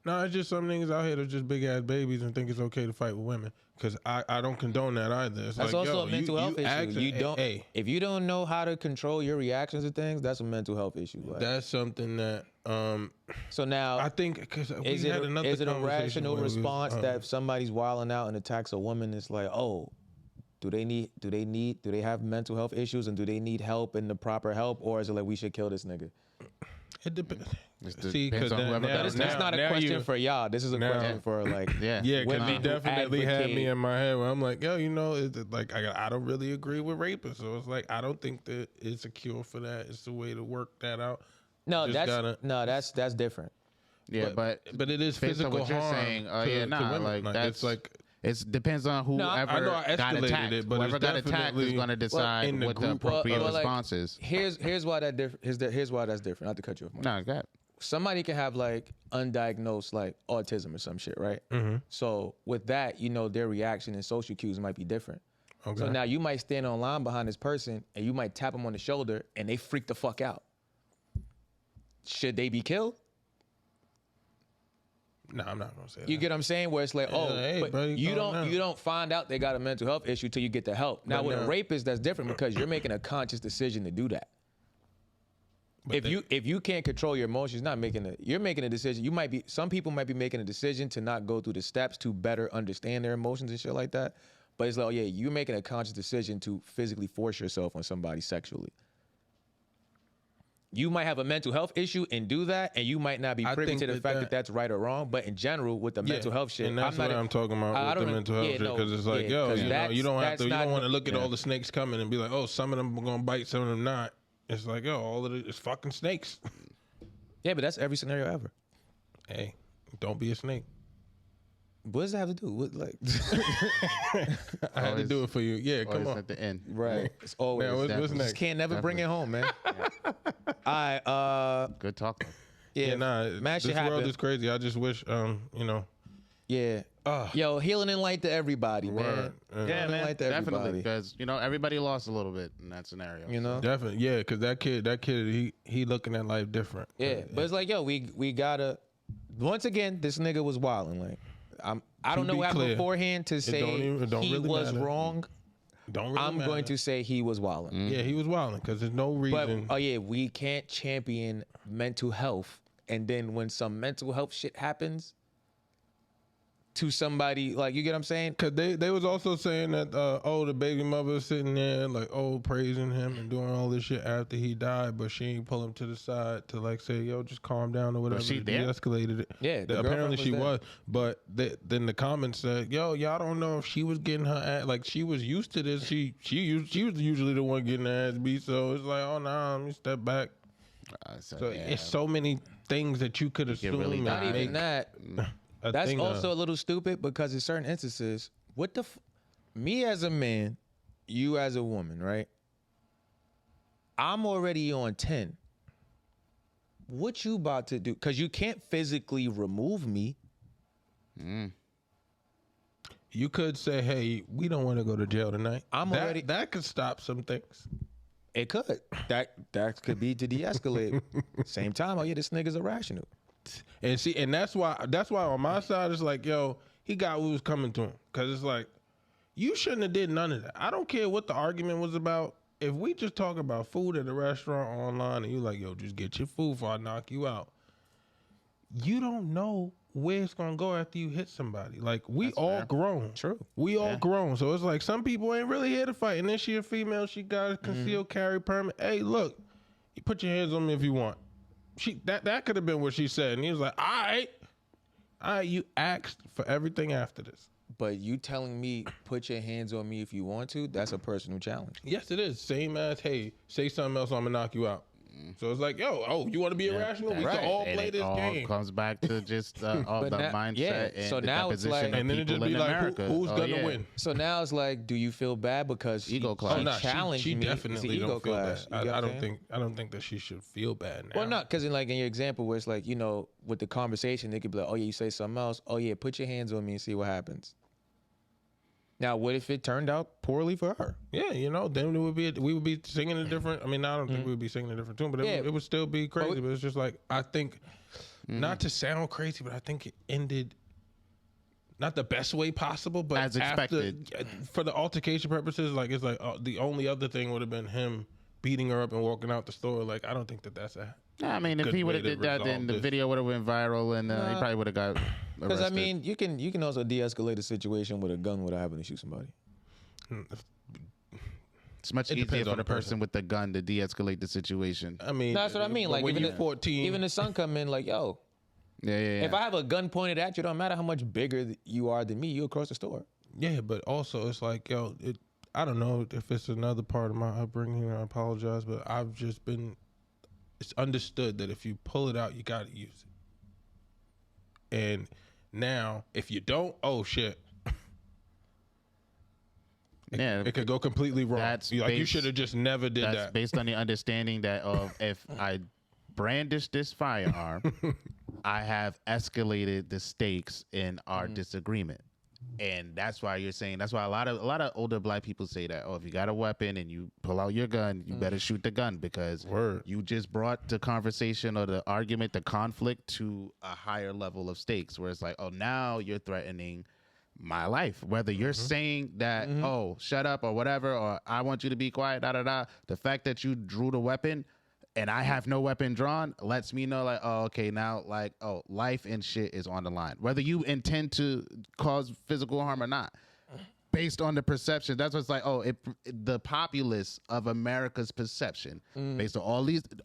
No, it's just some niggas out here that are just big ass babies and think it's okay to fight with women. Because I don't condone that either. It's that's like, also a mental health issue. You don't, if you don't know how to control your reactions to things, that's a mental health issue. Like. That's something that. So now, I think because is it a rational response that if somebody's wilding out and attacks a woman, it's like, oh, do they have mental health issues and do they need help and the proper help, or is it like we should kill this nigga? It depends. See, because that's not a question for y'all. This is a question for like because you definitely had me in my head where I'm like, yo, like I don't really agree with rapists, so it's like I don't think that it's a cure for that. It's a way to work that out. No, that's different. Yeah, but it is physical what you're harm. Saying, like that's it's like. It depends on whoever got attacked. Whoever got attacked is going to decide what the appropriate response is. Here's why that's different. Not to cut you off. No, go ahead. Somebody can have like undiagnosed like autism or some shit, right? So with that, their reaction and social cues might be different. Okay. So now you might stand on line behind this person and you might tap them on the shoulder and they freak the fuck out. Should they be killed? No, I'm not gonna say that. You get what I'm saying? Where it's like, but buddy, you don't find out they got a mental health issue till you get the help. Now with a rapist, that's different because you're making a conscious decision to do that. If you can't control your emotions, you're making a decision. Some people might be making a decision to not go through the steps to better understand their emotions and shit like that. But it's like, you're making a conscious decision to physically force yourself on somebody sexually. You might have a mental health issue and do that, and you might not be privy to the fact that that's right or wrong. But in general, with the mental health shit, and that's what I'm talking about with the mental health shit, because it's like, you don't want to look at all the snakes coming and be like, oh, some of them are gonna bite, some of them not. It's like, all of it is fucking snakes. Yeah, but that's every scenario ever. Hey, don't be a snake. What does that have to do with like? I had to do it for you. Yeah, come on. At the end, right? It's always. Now, what's next? Just can't never bring it home, man. All right. Good talk. Yeah, nah. This world is crazy. I just wish, Yeah. Yo, healing and light to everybody, man. Word. Yeah, man, Light to definitely, everybody. because everybody lost a little bit in that scenario. You know? Definitely, yeah, because that kid, he looking at life different. Yeah, but it's like, yo, we gotta. Once again, this nigga was wilding. Like, I don't know be what happened clear, beforehand to say it don't he really was matter. wrong. Don't really I'm matter. going to say he was wilding. Yeah, he was wilding because there's no But reason. we can't champion mental health, and then when some mental health shit happens to somebody, like, you get what I'm saying? Cause they was also saying that the baby mother was sitting there like praising him and doing all this shit after he died, but she ain't pull him to the side to like say, yo, just calm down or whatever. she to there? de-escalated it. Yeah, the apparently girlfriend she was was, but then the comments said, yo, y'all don't know if she was getting her ass, like she was used to this. She was usually the one getting her ass beat, so it's like, oh nah, let me step back. So it's so many things that you could assume. really and Not die. even make that. a That's thing also a of. little stupid because in certain instances, me as a man, you as a woman, right? I'm already on 10. What you about to do? Because you can't physically remove me. You could say, hey, we don't want to go to jail tonight. already- That could stop some things. It could. That could be to de-escalate. Same time, oh yeah, this nigga's irrational. And see, and that's why on my side it's like, yo, he got what was coming to him. Cause it's like, you shouldn't have did none of that. I don't care what the argument was about. If we just talk about food at a restaurant or online and you like, yo, just get your food before I knock you out. You don't know where it's gonna go after you hit somebody. Like we all grown. True. We all grown. So it's like some people ain't really here to fight. And then she a female, she got a concealed carry permit. Hey, look, you put your hands on me if you want. That could have been what she said. And he was like, all right, you asked for everything after this. But you telling me put your hands on me if you want to, that's a personal challenge. Yes, it is. Same as, hey, say something else, I'm gonna knock you out. So it's like, yo, you want to be irrational? We right. can all And play it this all game. comes back to just all the now- mindset yeah, and so the now it's deposition like- of And then it people just be in like, America. who's Oh, gonna yeah. win? So now it's like, do you feel bad because Ego she clash. Nah, challenged she me? It's definitely the ego don't feel clash. bad. You get I what I'm saying? don't think that she should feel bad now. Well, not because in your example where it's like, with the conversation, they could be like, oh yeah, you say something else. Oh yeah, put your hands on me and see what happens. Now, what if it turned out poorly for her? Yeah, then we would be singing a different. I mean, I don't think we would be singing a different tune, but Yeah. it would still be crazy. But it's just like, I think, not to sound crazy, but I think it ended not the best way possible, but As expected. for the altercation purposes. Like it's like the only other thing would have been him beating her up and walking out the store. Like I don't think that's a. I mean, if good he would way have to did that, then resolve the this. video would have went viral, and he probably would have got Because arrested. I mean, you can also de-escalate a situation with a gun without having to shoot somebody. it's much it easier depends for on the the person. person with the gun to de-escalate the situation. I mean, That's what I mean. but Like when even you're 14, even the son come in like, yo, Yeah. if I have a gun pointed at you, it don't matter how much bigger you are than me, you across the store. yeah, but also it's like, yo, I don't know if it's another part of my upbringing. I apologize, but I've just been. It's understood that if you pull it out, you got to use it. And now, if you don't, oh shit, Yeah, it could go completely wrong. That's You based- should have just never did that's that. based on the understanding that if I brandish this firearm, I have escalated the stakes in our disagreement. And that's why you're saying, that's why a lot of older black people say that, if you got a weapon and you pull out your gun, you better shoot the gun, because Word. you just brought the conversation or the argument, the conflict to a higher level of stakes, where it's like, now you're threatening my life. Whether you're saying that, shut up or whatever, or I want you to be quiet, the fact that you drew the weapon and I have no weapon drawn lets me know, like, okay, now, like, life and shit is on the line. Whether you intend to cause physical harm or not, based on the perception. That's what's like, the populace of America's perception, based on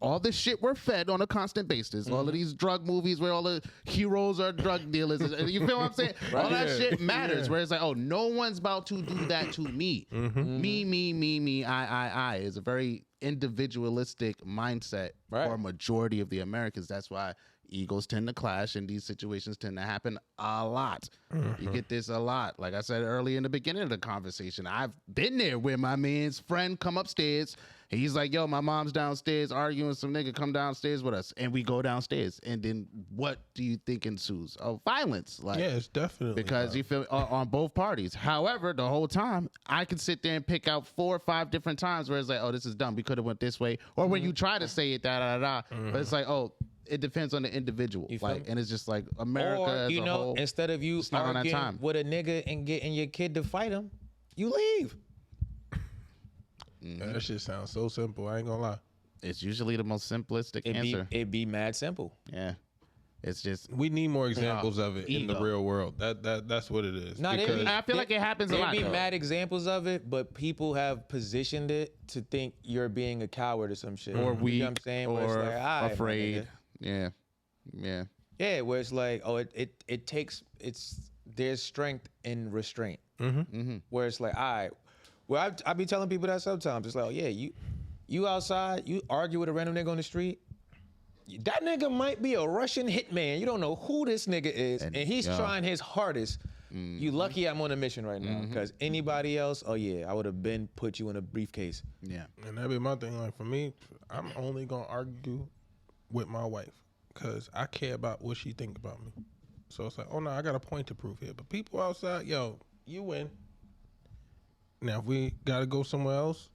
all this shit we're fed on a constant basis, all of these drug movies where all the heroes are drug dealers. You feel what I'm saying? All that shit matters. Where it's like, no one's about to do that to me. Me, I is a very individualistic mindset for a majority of the Americans. That's why egos tend to clash, and these situations tend to happen a lot. You get this a lot. Like I said earlier in the beginning of the conversation, I've been there where my man's friend come upstairs, and he's like, yo, my mom's downstairs arguing with some nigga, come downstairs with us. And we go downstairs. And then what do you think ensues? Oh, violence. Like, yeah, it's definitely because you feel on both parties. However, the whole time I could sit there and pick out 4 or 5 different times where it's like, oh, this is dumb. We could have went this way. Or when you try to say it, but it's like, oh, it depends on the individual. Like, and it's just like America Or, as you a know, whole. instead of you not on that arguing time. with a nigga and getting your kid to fight him, you leave. That shit sounds so simple. I ain't gonna lie. It's usually the most simplistic answer. It'd be mad simple. Yeah. It's just. We need more examples of it in the ego. real world. That's what it is. Nah, Because I feel like it happens a There'd lot. be though. mad examples of it, but people have positioned it to think you're being a coward or some shit. Or You weak, know what I'm saying? Where it's or like, all right, my afraid. nigga. Yeah. Yeah. Yeah, where it's like, oh, it takes there's strength in restraint. Where it's like, all right, well, I be telling people that sometimes. It's like, oh yeah, you outside, you argue with a random nigga on the street. That nigga might be a Russian hitman. You don't know who this nigga is, and he's trying his hardest. You lucky I'm on a mission right now, because anybody else, oh yeah, I would have been put you in a briefcase. Yeah. And that'd be my thing. Like for me, I'm only gonna argue with my wife because I care about what she think about me. So it's like, oh no, I got a point to prove here. But people outside, yo, you win. Now if we gotta go somewhere else,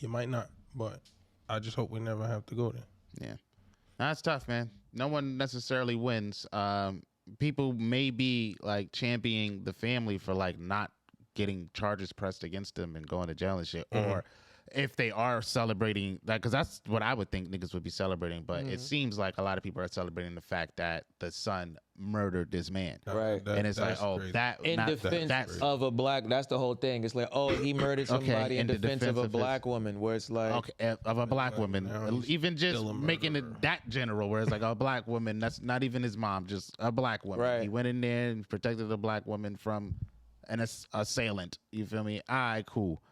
you might not. But I just hope we never have to go there. Yeah. That's tough, man. No one necessarily wins. People may be like championing the family for like not getting charges pressed against them and going to jail and shit. Or if they are celebrating that, because that's what I would think niggas would be celebrating. But it seems like a lot of people are celebrating the fact that the son murdered this man. Right. And it's like, That's oh, crazy. that In defense that's of a black, that's the whole thing. It's like, oh, he murdered somebody in in the defense of defense a of his- black woman, where it's like, okay, of a black woman. now he's Even just still a making murderer. it that general, where it's like a black woman, that's not even his mom, just a black woman. Right. He went in there and protected the black woman from an assailant. You feel me? All right, cool.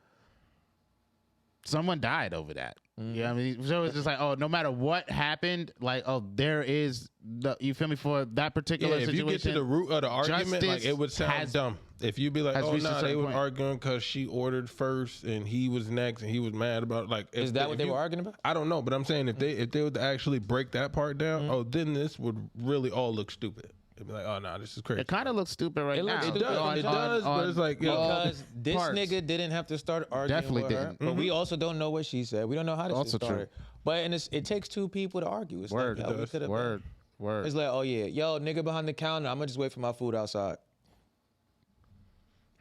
Someone died over that. You know what I mean? So it's just like, oh, no matter what happened, like, oh, there is the, you feel me, for that particular Yeah, if situation. you get to the root of the argument, like justice it would sound has- dumb. If you be like, has oh reached a nah, certain they were point. arguing because she ordered first and he was next and he was mad about it. Like, is that what they were arguing about? I don't know, but I'm saying if they would actually break that part down, Mm-hmm. oh, then this would really all look stupid. It'd be like, oh no, this is crazy. It kind of looks stupid right It now. looks It stupid. does, but it's like, yo, Because this parts. nigga didn't have to start arguing Definitely with her, didn't. but we also don't know what she said. We don't know how this Also shit true. started. But and it takes 2 people to argue. It's Word, like, yo, we could've word, word. It's like, oh yeah, yo, nigga behind the counter, I'm gonna just wait for my food outside.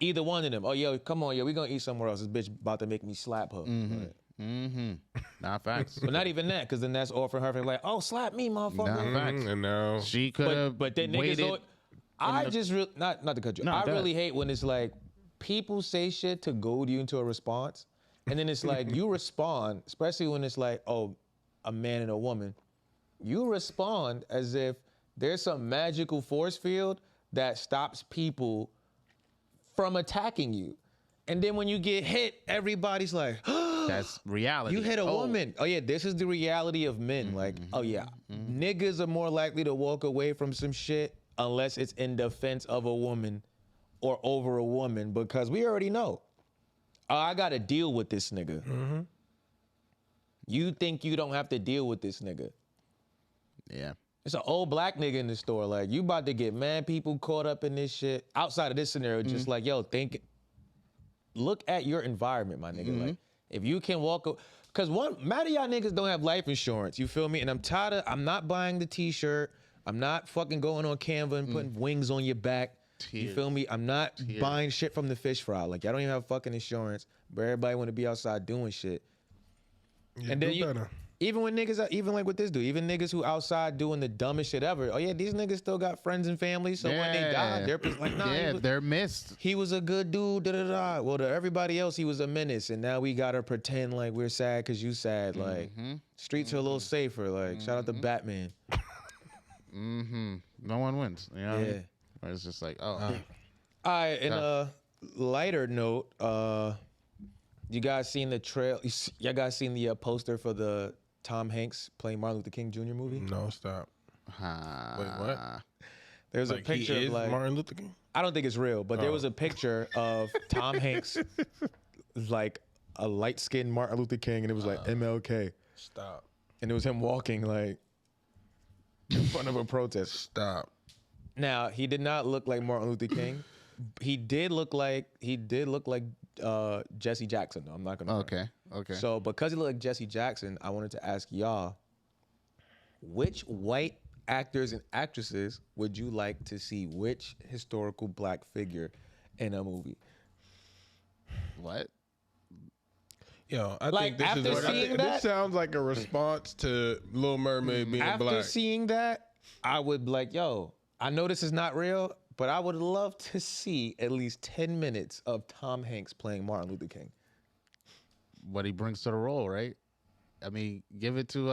Either one of them. Oh, yo, come on, yo, we gonna eat somewhere else. This bitch about to make me slap her. Right. Not facts. But not even that, because then that's offering her like, oh, slap me, motherfucker. Nah. facts. and now She could have But then niggas, waited. I just really not to cut you. No, I go really hate when it's like people say shit to goad you into a response, and then it's like you respond, especially when it's like, oh, a man and a woman. You respond as if there's some magical force field that stops people from attacking you, and then when you get hit, everybody's like, That's reality. you hit a woman. Oh yeah, this is the reality of men. Like, oh yeah, niggas are more likely to walk away from some shit unless it's in defense of a woman or over a woman, because we already know. Oh, I gotta deal with this nigga. You think you don't have to deal with this nigga. Yeah. It's an old black nigga in the store. Like, you about to get mad people caught up in this shit. Outside of this scenario, just like, yo, look at your environment, my nigga. Like, if you can walk, because mad of y'all niggas don't have life insurance. You feel me? And I'm not buying the t-shirt. I'm not fucking going on Canva and putting wings on your back. You feel me? I'm not buying shit from the fish fry. Like, y'all don't even have fucking insurance, but everybody want to be outside doing shit. yeah, And then do better. even when niggas, even like with this dude, even niggas who outside doing the dumbest shit ever. Oh yeah, these niggas still got friends and family. So when they die, they're like, nah, Yeah, they're missed. he was a good dude. Da da da. Well, to everybody else, he was a menace, and now we gotta pretend like we're sad because you sad. Like, streets are a little safer. Like, shout out to Batman. No one wins. You know what I mean? Or it's just like, oh. All right, and a lighter note, you guys seen the trail? Y'all guys seen the poster for the Tom Hanks playing Martin Luther King Jr. movie? No, stop. Wait, what? There's a Like picture he of is like Martin Luther King? I don't think it's real, but there was a picture of Tom Hanks, like a light-skinned Martin Luther King, and it was like MLK, Stop. and it was him walking like in front of a protest. Stop. Now he did not look like Martin Luther King. He did look like Jesse Jackson. Though. I'm not gonna. Okay. So because he looked like Jesse Jackson, I wanted to ask y'all, which white actors and actresses would you like to see? Which historical black figure in a movie? What? Yo, I Like, think this after is what seeing that- this sounds like a response to Little Mermaid being After black. seeing that, I would be like, yo, I know this is not real, but I would love to see at least 10 minutes of Tom Hanks playing Martin Luther King. What he brings to the role, right? I mean, give it to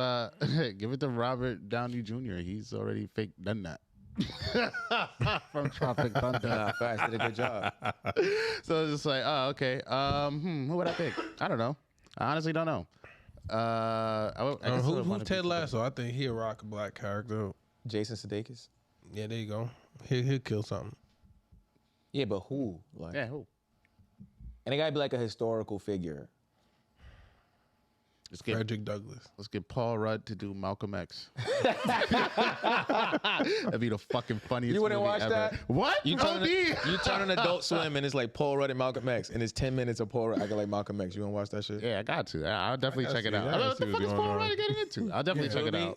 Robert Downey Jr. He's already done that. From Tropic Thunder. Nah, facts, did a good job. So it's just like, oh, okay. Who would I pick? I don't know. I honestly don't know. I guess I would wanna Who's Ted pick- Lasso? I think he'll rock a black character. Jason Sudeikis. Yeah, there you go. He'll kill something. Yeah, but who? Like, Yeah, who? and it gotta be like a historical figure. Frederick Douglass. Let's get Paul Rudd to do Malcolm X. That'd be the fucking funniest. You wouldn't movie watch ever. that? What? You turn, OD? you turn on Adult Swim and it's like Paul Rudd and Malcolm X, and it's 10 minutes of Paul Rudd acting like Malcolm X. You wanna watch that shit? Yeah, I got to. I'll definitely gotta check it see- out. I gotta What see the what's fuck is going Paul on. Rudd getting into? I'll definitely check it Maybe,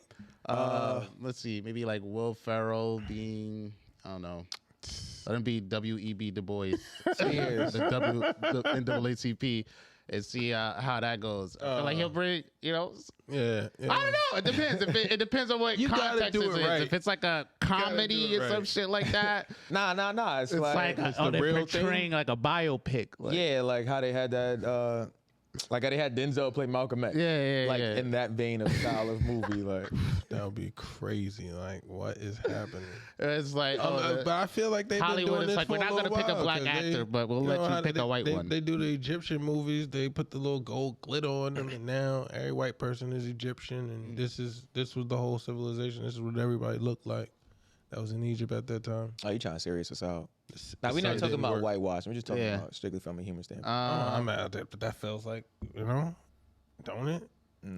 out. Let's see. Maybe like Will Ferrell being, I don't know. Let him be W.E.B. Du Bois. Cheers. the NAACP. And see how that goes. I feel like he'll bring, Yeah. I don't know. It depends. It depends on what You gotta context do it it is. right. If it's like a comedy do it or some right. shit like that, Nah. It's like, it's oh, the they're real portraying like a biopic. Like, yeah, like how they had that, like how they had Denzel play Malcolm X. Yeah, Like yeah. in that vein of style of movie. Like, that would be crazy. Like, what is happening? It's like, But I feel like they've Hollywood been doing is this like, for we're not going gonna to pick a black actor, but we'll let you pick a white one. They do the Egyptian movies. They put the little gold glitter on them, and now every white person is Egyptian, and this was the whole civilization. This is what everybody looked like. That was in Egypt at that time. oh, you trying to serious us out? Now The we're not sun talking didn't about work. whitewash. We're just talking Yeah. about strictly from a human standpoint. I'm mad at that, but that feels like, don't it? No.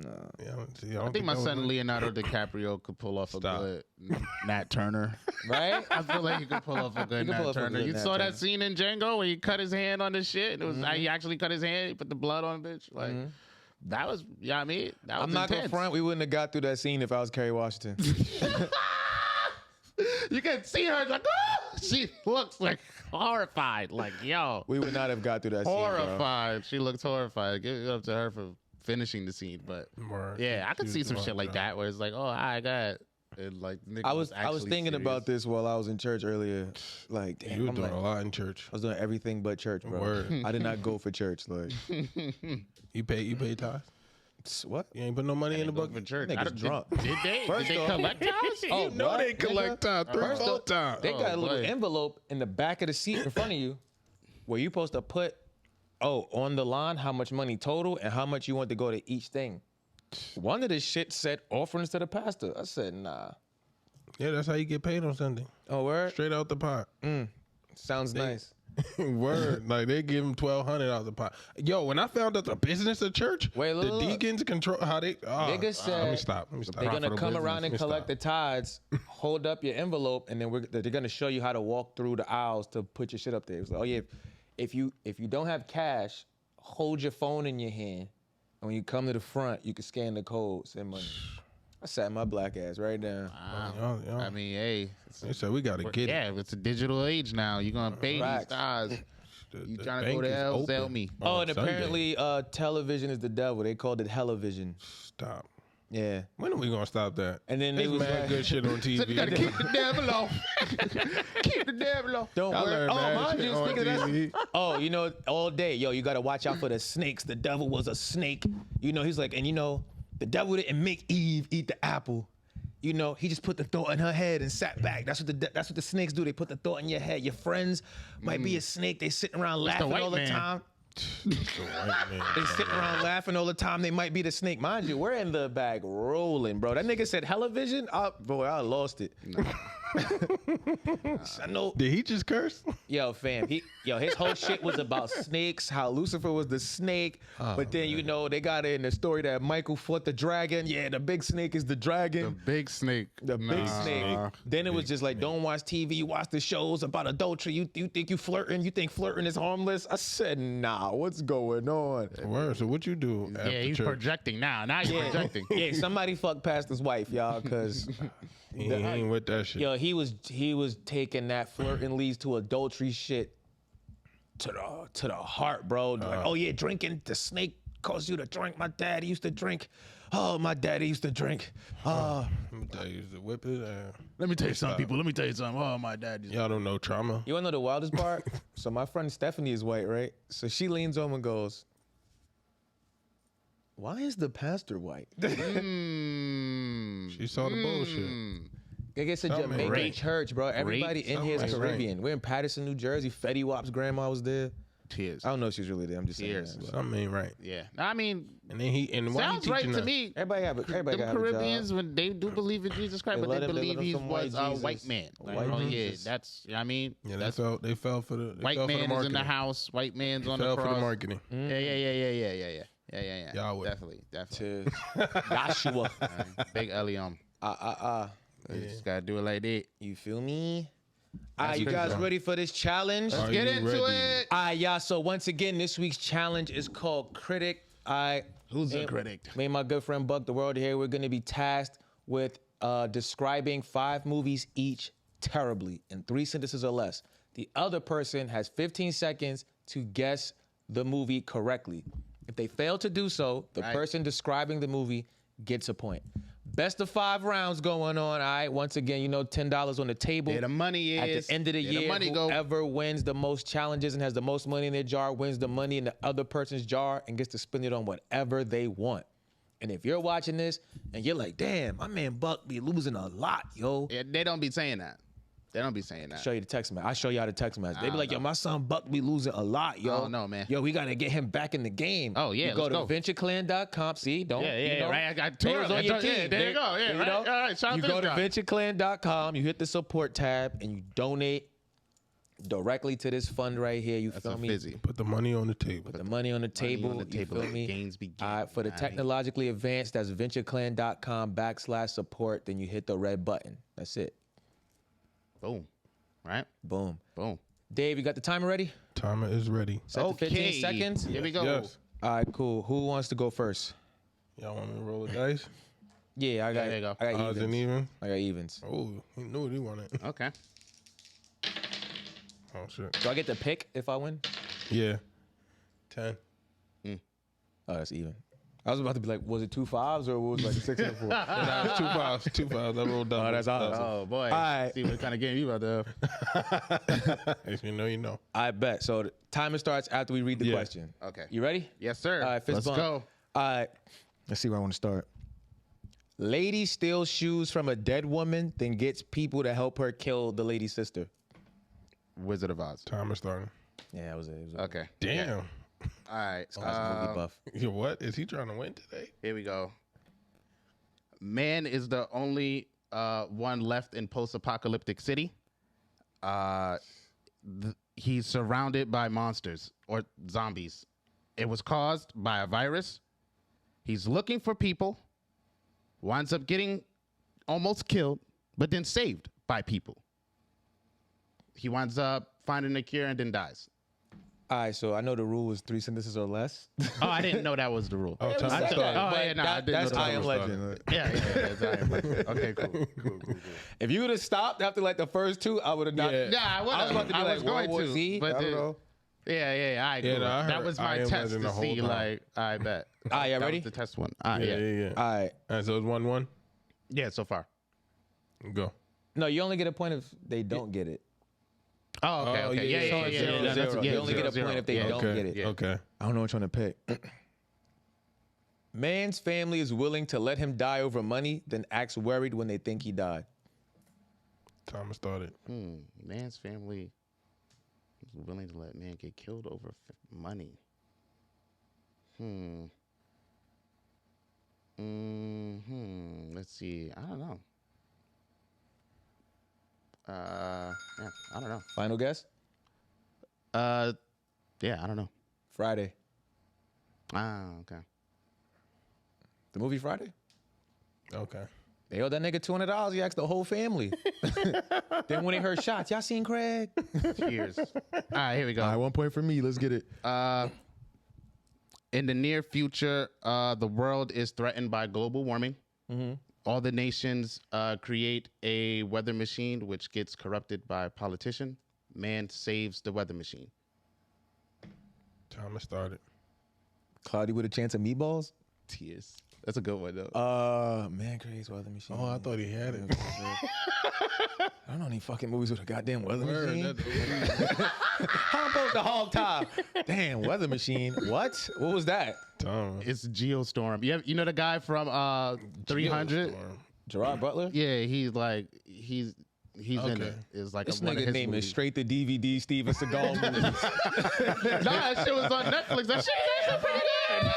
Yeah, I think my son Leonardo DiCaprio could pull off a Stop. good Nat Turner. Right? I feel like he could pull off a good He could pull Nat off a Turner. good You Nat saw Turner. that scene in Django where he cut his hand on the shit? And it was he actually cut his hand. He put the blood on the bitch. Like that was, I mean, that was I'm not gonna intense. front. We wouldn't have got through that scene if I was Kerry Washington. You can see her like, oh! She looks like horrified. Like, yo, We would not have got through that scene. Bro. horrified. She looks horrified. Give it up to her for finishing the scene. But yeah, I could see some shit like that where it's like, oh, I got. And like, I was thinking about this while I was in church earlier. Like, damn, You were I'm doing like, a lot in church. I was doing everything but church, bro. Word. I did not go for church. Like, You pay tithes? what? You ain't put no money in the for bucket? church. Niggas I don't- drunk. Did they? First Did they off- collect tithes? Oh, You know what, they nigga? collect time 3 First 4 off, times. They got a little boy. envelope in the back of the seat in front of you where you supposed to put, on the line, how much money total and how much you want to go to each thing. One of the shit said offerings to the pastor. I said, nah. Yeah, that's how you get paid on Sunday. Oh, word? Straight out the pot. Sounds nice. Word. Like they give them $1,200 out the pot. Yo, when I found out the business of church, Wait, the look. deacons control how they. Nigga Let said me stop. Let me stop. They're gonna Profitable come business. around and Let me collect stop. the tithes, hold up your envelope, and then they're gonna show you how to walk through the aisles to put your shit up there. It was like, oh yeah, if you don't have cash, hold your phone in your hand, and when you come to the front, you can scan the code, send money. I sat my black ass right down. Y'all- I mean, hey. They said we gotta get it. Yeah, it's a digital age now. You're gonna pay these Facts. guys. The- You the trying to go bank to is hell? open Sell me. Oh, on and Sunday. apparently, television is the devil. They called it Hellavision. Stop. Yeah. When are we gonna stop that? And then they There's was mad like, good shit on So you gotta TV. keep the devil off. Keep the devil off. don't I worry. learned Oh, mad mind shit you, on speaking of that, TV. oh, you know, all day, yo, you gotta watch out for the snakes. The devil was a snake. You know, he's like, and you know, the devil didn't make Eve eat the apple. You know, he just put the thought in her head and sat back. That's what the snakes do. They put the thought in your head. Your friends might be a snake. They sitting around laughing white all the man. time. The white man. They sit around laughing all the time. They might be the snake. Mind you, we're in the bag rolling, bro. That nigga said television. Boy, I lost it. I know. Did he just curse? Yo, fam. His whole shit was about snakes. How Lucifer was the snake. But then you know they got it in the story that Michael fought the dragon. Yeah, the big snake is the dragon. The big snake. The big snake. Then it was just like, don't watch TV. Watch the shows about adultery. You think you flirting? You think flirting is harmless? I said, nah. What's going on? Word. So what you do? After Yeah, he's church? projecting now. Now you're projecting. Yeah, somebody fucked Pastor's wife, y'all, because He ain't with that shit. yo, he was taking that flirting leads to adultery shit to the heart, bro. Like, oh yeah, drinking. The snake caused you to drink. My dad used to drink. Oh, my daddy used to drink. Let me tell you, the whip it. Let me tell you something, people. Let me tell you something. Oh, my dad. Y'all don't know trauma. You wanna know the wildest part? So my friend Stephanie is white, right? So she leans over and goes, "Why is the pastor white?" She saw the bullshit. I guess a Something Jamaican right. church, bro. Everybody in here is Something right. Caribbean. We're in Patterson, New Jersey. Fetty Wap's grandma was there. Tears. I don't know if she's really there. I'm just saying. Tears. That, but Something ain't right. Yeah. I mean, And then why sounds he right teaching to us? me. everybody Them gotta have a Caribbeans, job. when they do believe in Jesus Christ, They but let they him- they believe let him he some was white a Jesus. white man. Like, White oh, yeah, Jesus. that's, I mean, Yeah, that's they fell for the white man is marketing. in the house, white man's on the Fell for the cross. marketing. Yeah. Yahweh. Definitely. To Joshua. Big Eliam. Just gotta do it like that. You feel me? All right, you good, guys bro. ready for this challenge? Are Get you into ready? it. All right, y'all. So once again, this week's challenge is called Critic. Who's the critic? Me and my good friend Buck the World here, we're gonna be tasked with describing 5 movies each terribly in 3 sentences or less. The other person has 15 seconds to guess the movie correctly. If they fail to do so, the Right. person describing the movie gets a point. Best of 5 rounds going on. All right. Once again, you know, $10 on the table. There the money At is. the end of the There year, money go. whoever wins the most challenges and has the most money in their jar wins the money in the other person's jar and gets to spend it on whatever they want. And if you're watching this and you're like, damn, my man Buck be losing a lot, yo. Yeah, they don't be saying that. They don't be saying that. Show you the text message. I show y'all the text message. They be like, yo, my son Buck be losing a lot, yo. I don't know, man. Yo, we gotta get him back in the game. Oh, yeah, You go let's to go. ventureclan.com. See, don't Yeah, you know? right. I got 2 They of was them. on your Yeah, team. there you go. Yeah, you right. know? All right, shout out You to go to this guy. ventureclan.com, you hit the support tab, and you donate directly to this fund right here. You That's feel a me? fizzy. Put the money on the table. The money on the table. on the table. You feel me? Games begin. All right, for the All right. technologically advanced, that's ventureclan.com/support. Then you hit the red button. That's it. Boom. Right? Boom. Boom. Dave, you got the timer ready? Timer is ready. Set to 15 seconds. Here we go. Yes. All right, cool. Who wants to go first? Y'all want me to roll the dice? Yeah, I got. there you go. I got Odds and evens. even. I got evens. Oh, he knew what he wanted. Okay. Oh shit. Do I get to pick if I win? Yeah. 10. Oh, that's even. I was about to be like, was it 2 5s or was it like 6 and 4? Nah, it's 2 5s. 2 5s. I rolled down. Oh, that's awesome. Oh, boy. All right. See what kind of game you about to have. If you know, you know. I bet. So the timer starts after we read the Yeah. question. Okay. You ready? Yes, sir. All right, fist Let's bump. go. All right. Let's see where I want to start. Lady steals shoes from a dead woman, then gets people to help her kill the lady's sister. Wizard of Oz. Timer starting. Yeah, that was it. Okay. Damn. All right. Movie buff. You what? Is he trying to win today? Here we go. Man is the only one left in post-apocalyptic city. He's surrounded by monsters or zombies. It was caused by a virus. He's looking for people. Winds up getting almost killed, but then saved by people. He winds up finding a cure and then dies. All right, so I know the rule is 3 sentences or less. Oh, I didn't know that was the rule. Oh, It was timer like started. that, but yeah, no, I didn't that's know the I Am timer Legend. Yeah, that's I Am Legend. Okay, cool. If you would have stopped after like the first 2, I would have not. Yeah. Yeah, I was about to be like, going World War to, Z? but I don't the- know. Yeah, all right, Yeah, cool. no, I That heard was I my Am test Legend to the whole see, time. like, I bet. All right, you That ready? was the test one. All right, Yeah. yeah. All right. All right, so it's 1-1. Yeah, so far. Go. No, you only get a point if they don't get it. Oh, okay, Oh, okay. yeah, Yeah, so yeah, it's yeah. zero, yeah, zero. that's- You yeah, only get a zero, point if they zero. don't Okay. get it. Yeah. Okay. I don't know which one to pick. Man's family is willing to let him die over money, then acts worried when they think he died. Timer started. Man's family is willing to let man get killed over money. Let's see. I don't know. Yeah, I don't know. Final guess? Yeah, I don't know. Friday. Okay. The movie Friday? Okay. They owed that nigga $200. He asked the whole family. Then when they heard shots, y'all seen Craig? Cheers. All right, here we go. All right, 1 point for me. Let's get it. In the near future, the world is threatened by global warming. All the nations create a weather machine which gets corrupted by a politician. Man saves the weather machine. Thomas started. Cloudy with a chance of meatballs? Tears. That's a good one, though. Man creates weather machine. Oh, I thought he had it. I don't know any fucking movies with a goddamn weather machine. That's How about the hog tie? Damn, weather machine. What? What was that? Thomas. It's Geostorm. You know the guy from 300? Gerard Butler? Yeah, he's in Okay. it. It's like This one of nigga his name movies. is straight to DVD Steven Seagal movies. Nah, that shit was on Netflix. That shit was actually pretty good.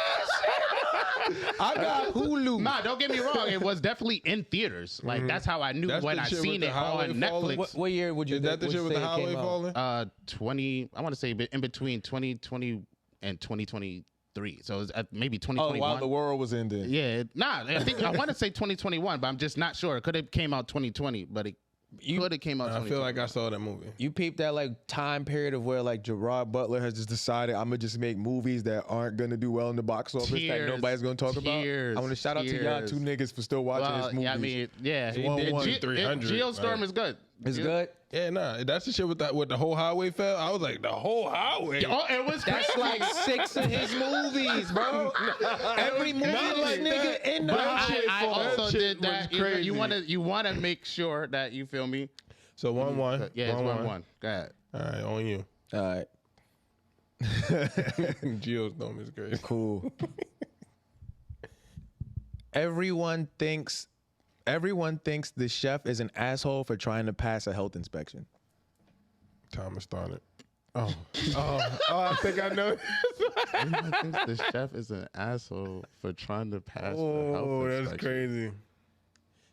I got Hulu. Nah, don't get me wrong. It was definitely in theaters. Like that's how I knew That's when the I shit seen with the it highway on falling? Netflix. What year would you Is that the would shit with the say it came highway out? falling? 20. I want to say in between 2020 and 2023. So it was maybe Oh, 2021. while the world was ending. Yeah, I want to say 2021, but I'm just not sure. It could have came out 2020, but it could have came out. I feel like I saw that movie. You peeped that like time period of where like Gerard Butler has just decided I'm gonna just make movies that aren't gonna do well in the box office that Tears. nobody's gonna talk about. Tears. I want to shout out to y'all Tears. two niggas for still watching Well, this movie. yeah, I mean, yeah, He did 300, Geostorm right? is good. it's good. Yeah, nah, that's the shit with the whole highway fell. I was like, the whole highway. Oh, it was That's crazy. like 6 of his movies, bro. Every movie Not this like nigga that. in the But house. I also shit did that. was crazy. You want to make sure that you feel me. So 1-1. Yeah, it's 1-1. Go ahead. All right, on you. All right, Geostorm is crazy. cool. Everyone thinks the chef is an asshole for trying to pass a health inspection. Thomas started. Oh, I think I know. Everyone thinks the chef is an asshole for trying to pass the health Oh, that's inspection. crazy.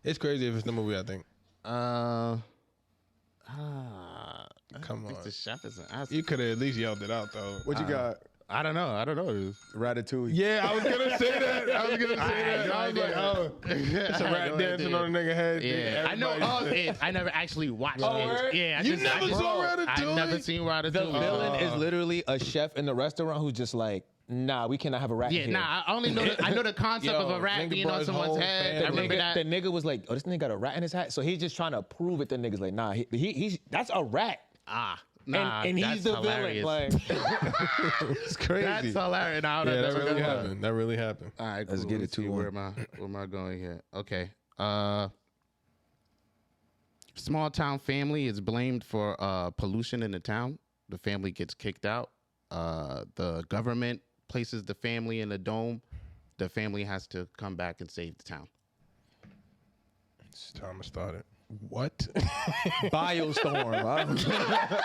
It's crazy if it's the movie, I think. I Come think on. the chef is an asshole. You could have at least yelled it out, though. What you got? I don't know. Ratatouille. Yeah, I was gonna say that. I was like, oh, it's a rat dancing on a nigga head. Yeah, I know of it. I never actually watched it. word? Yeah, You never saw Ratatouille? I've never seen Ratatouille. The villain is literally a chef in the restaurant who's just like, nah, we cannot have a rat Yeah, here. nah. I only know I know the concept Yo, of a rat nigga being brought on his someone's whole head. family. I remember that. The nigga was like, oh, this nigga got a rat in his hat. So he's just trying to prove it. The nigga's like, nah, he's that's a rat. Nah, and he's that's the hilarious. villain. Like, It's crazy. That's hilarious. Nah, Yeah, that's that a really good one. happened. That really happened. All right, Let's cool. get Let me it see, 2-1. where am I going here? Okay. Small town family is blamed for pollution in the town. The family gets kicked out. The government places the family in a dome. The family has to come back and save the town. Thomas started. What? Biostorm. I don't know.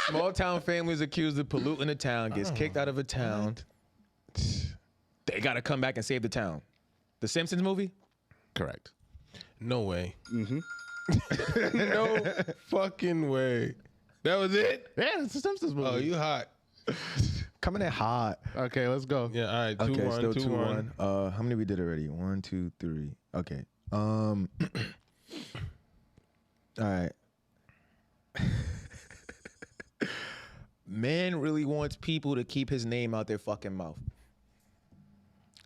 Small town families accused of polluting the town, gets kicked out of a town. They got to come back and save the town. The Simpsons movie? Correct. No way. No fucking way. That was it? Yeah, it's a Simpsons movie. Oh, you hot. Coming in hot. Okay, let's go. Yeah, all right. 2-1, Okay, still 2-1. 2-1. How many we did already? 1, 2, 3. Okay. All right. Man really wants people to keep his name out their fucking mouth.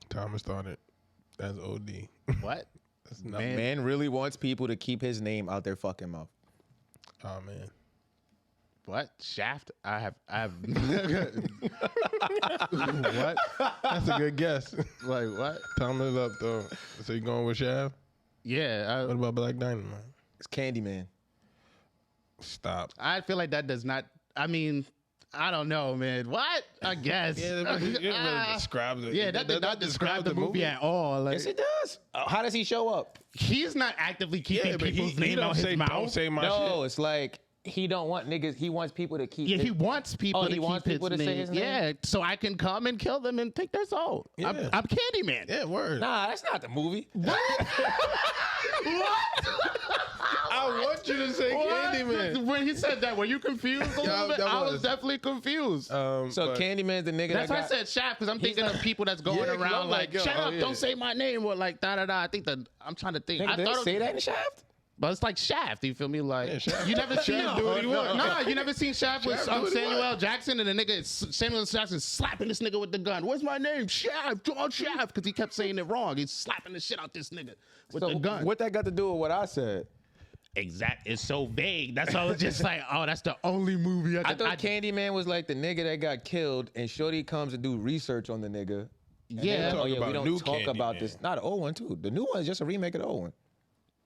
Thomas started. That's OD. What? That's not. Man really wants people to keep his name out their fucking mouth. Oh man. What? Shaft? I have. What? That's a good guess. Like what? Thomas up though. So you going with Shaft? Yeah. What about Black Dynamite? It's Candyman. Stop. I feel like that does not. I mean, I don't know, man. What? I guess. Yeah, it really describes it. Yeah, that did not describe the movie at all. Like, Yes, it does. How does he show up? he's not actively keeping Yeah, but people's he name don't out his say, mouth. don't say my No, shit. it's like he don't want niggas. He wants people to keep. Yeah, he wants people. He wants people to say his name. Yeah, so I can come and kill them and take their soul. Yeah. I'm Candyman. Yeah, word. Nah, that's not the movie. I want you to say Candyman. When he said that, were you confused a little bit? I was definitely confused. So Candyman's the nigga. That's why I said Shaft, because I'm thinking of people that's going around like, shut up, don't say my name, or like da da da. I think that I'm trying to think. Nigga, I thought say that in Shaft. But it's like Shaft, you feel me? Like you never seen Shaft do what he wants. Nah, you never seen Shaft with do what he Samuel L. wants. Jackson and the nigga Samuel L. Jackson slapping this nigga with the gun. What's my name? Shaft, John Shaft, because he kept saying it wrong. He's slapping the shit out this nigga with the gun. What that got to do with what I said? Exact. It's so vague. That's all. It's just like, oh, that's the only movie I thought Candyman was like the nigga that got killed, and Shorty comes to do research on the nigga. Yeah. Oh yeah, we about don't new talk about Candyman. this. Not the old one too. The new one is just a remake of the old one.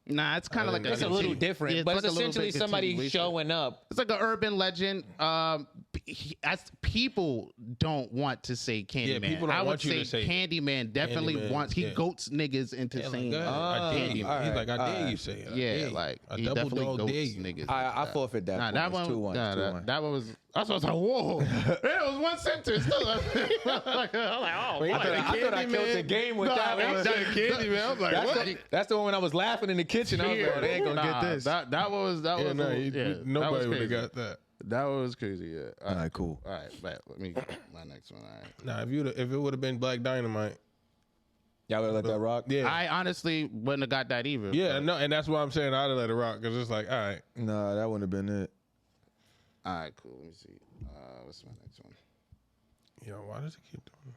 Nah, it's kind of like It's a little different, Yeah, but like it's a little essentially bit somebody continuation. showing up. It's like an urban legend. As people don't want to say Candyman. people don't I would want you say to say Candyman definitely Candyman, wants. He yeah. goats niggas into Yeah, saying. like, I dare you. all He's right, like, I all dare you right. say it. I Yeah, dare you. like I he double definitely dog goats dare you. niggas. I forfeit that. Nah, point. that It's one. 2-1. Nah, It's 2-1. that one was. That's what I was like. Whoa, it was one sentence. I'm like, oh, I thought I killed the game with that one. Candyman. I was like, what? That's the one when I was laughing in the kitchen. I was like, oh, they ain't gonna get this. That was. Yeah, no, nobody would crazy. have got that. That was crazy. Yeah. All right, cool. All right, bet. Let me get my next one. All right. Nah, if it would have been Black Dynamite, Y'all would let that rock? yeah, I honestly wouldn't have got that either. yeah, no, and that's why I'm saying I'd have let it rock because it's like, all right, Nah, that wouldn't have been it. All right, cool. Let me see. What's my next one? yo, why does it keep doing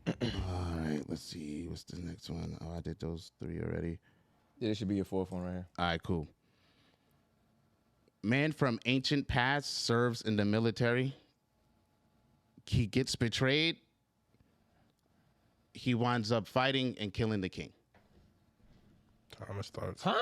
this? All right, let's see. What's the next one? Oh, I did those 3 already. Yeah, this should be your fourth one right here. All right, cool. Man from ancient past serves in the military. He gets betrayed. He winds up fighting and killing the king. Thomas starts. Huh?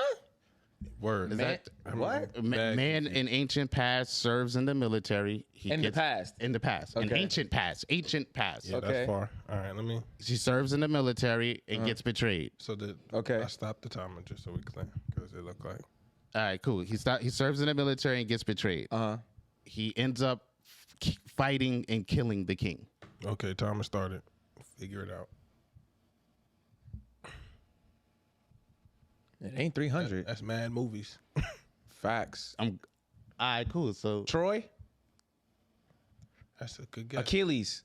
Word. Is that What? man in ancient past serves in the military? In the past? In the past. In Okay. ancient past. Ancient past. Yeah, Okay. that's far. All right, let me. She serves in the military and gets betrayed. So the Okay. I stopped the timer just so we clear because it looked like. All right, cool. He serves in the military and gets betrayed. He ends up fighting and killing the king. Okay, timer started. Figure it out. It ain't 300. That's mad movies. Facts. All right, cool. So Troy? That's a good guess. Achilles.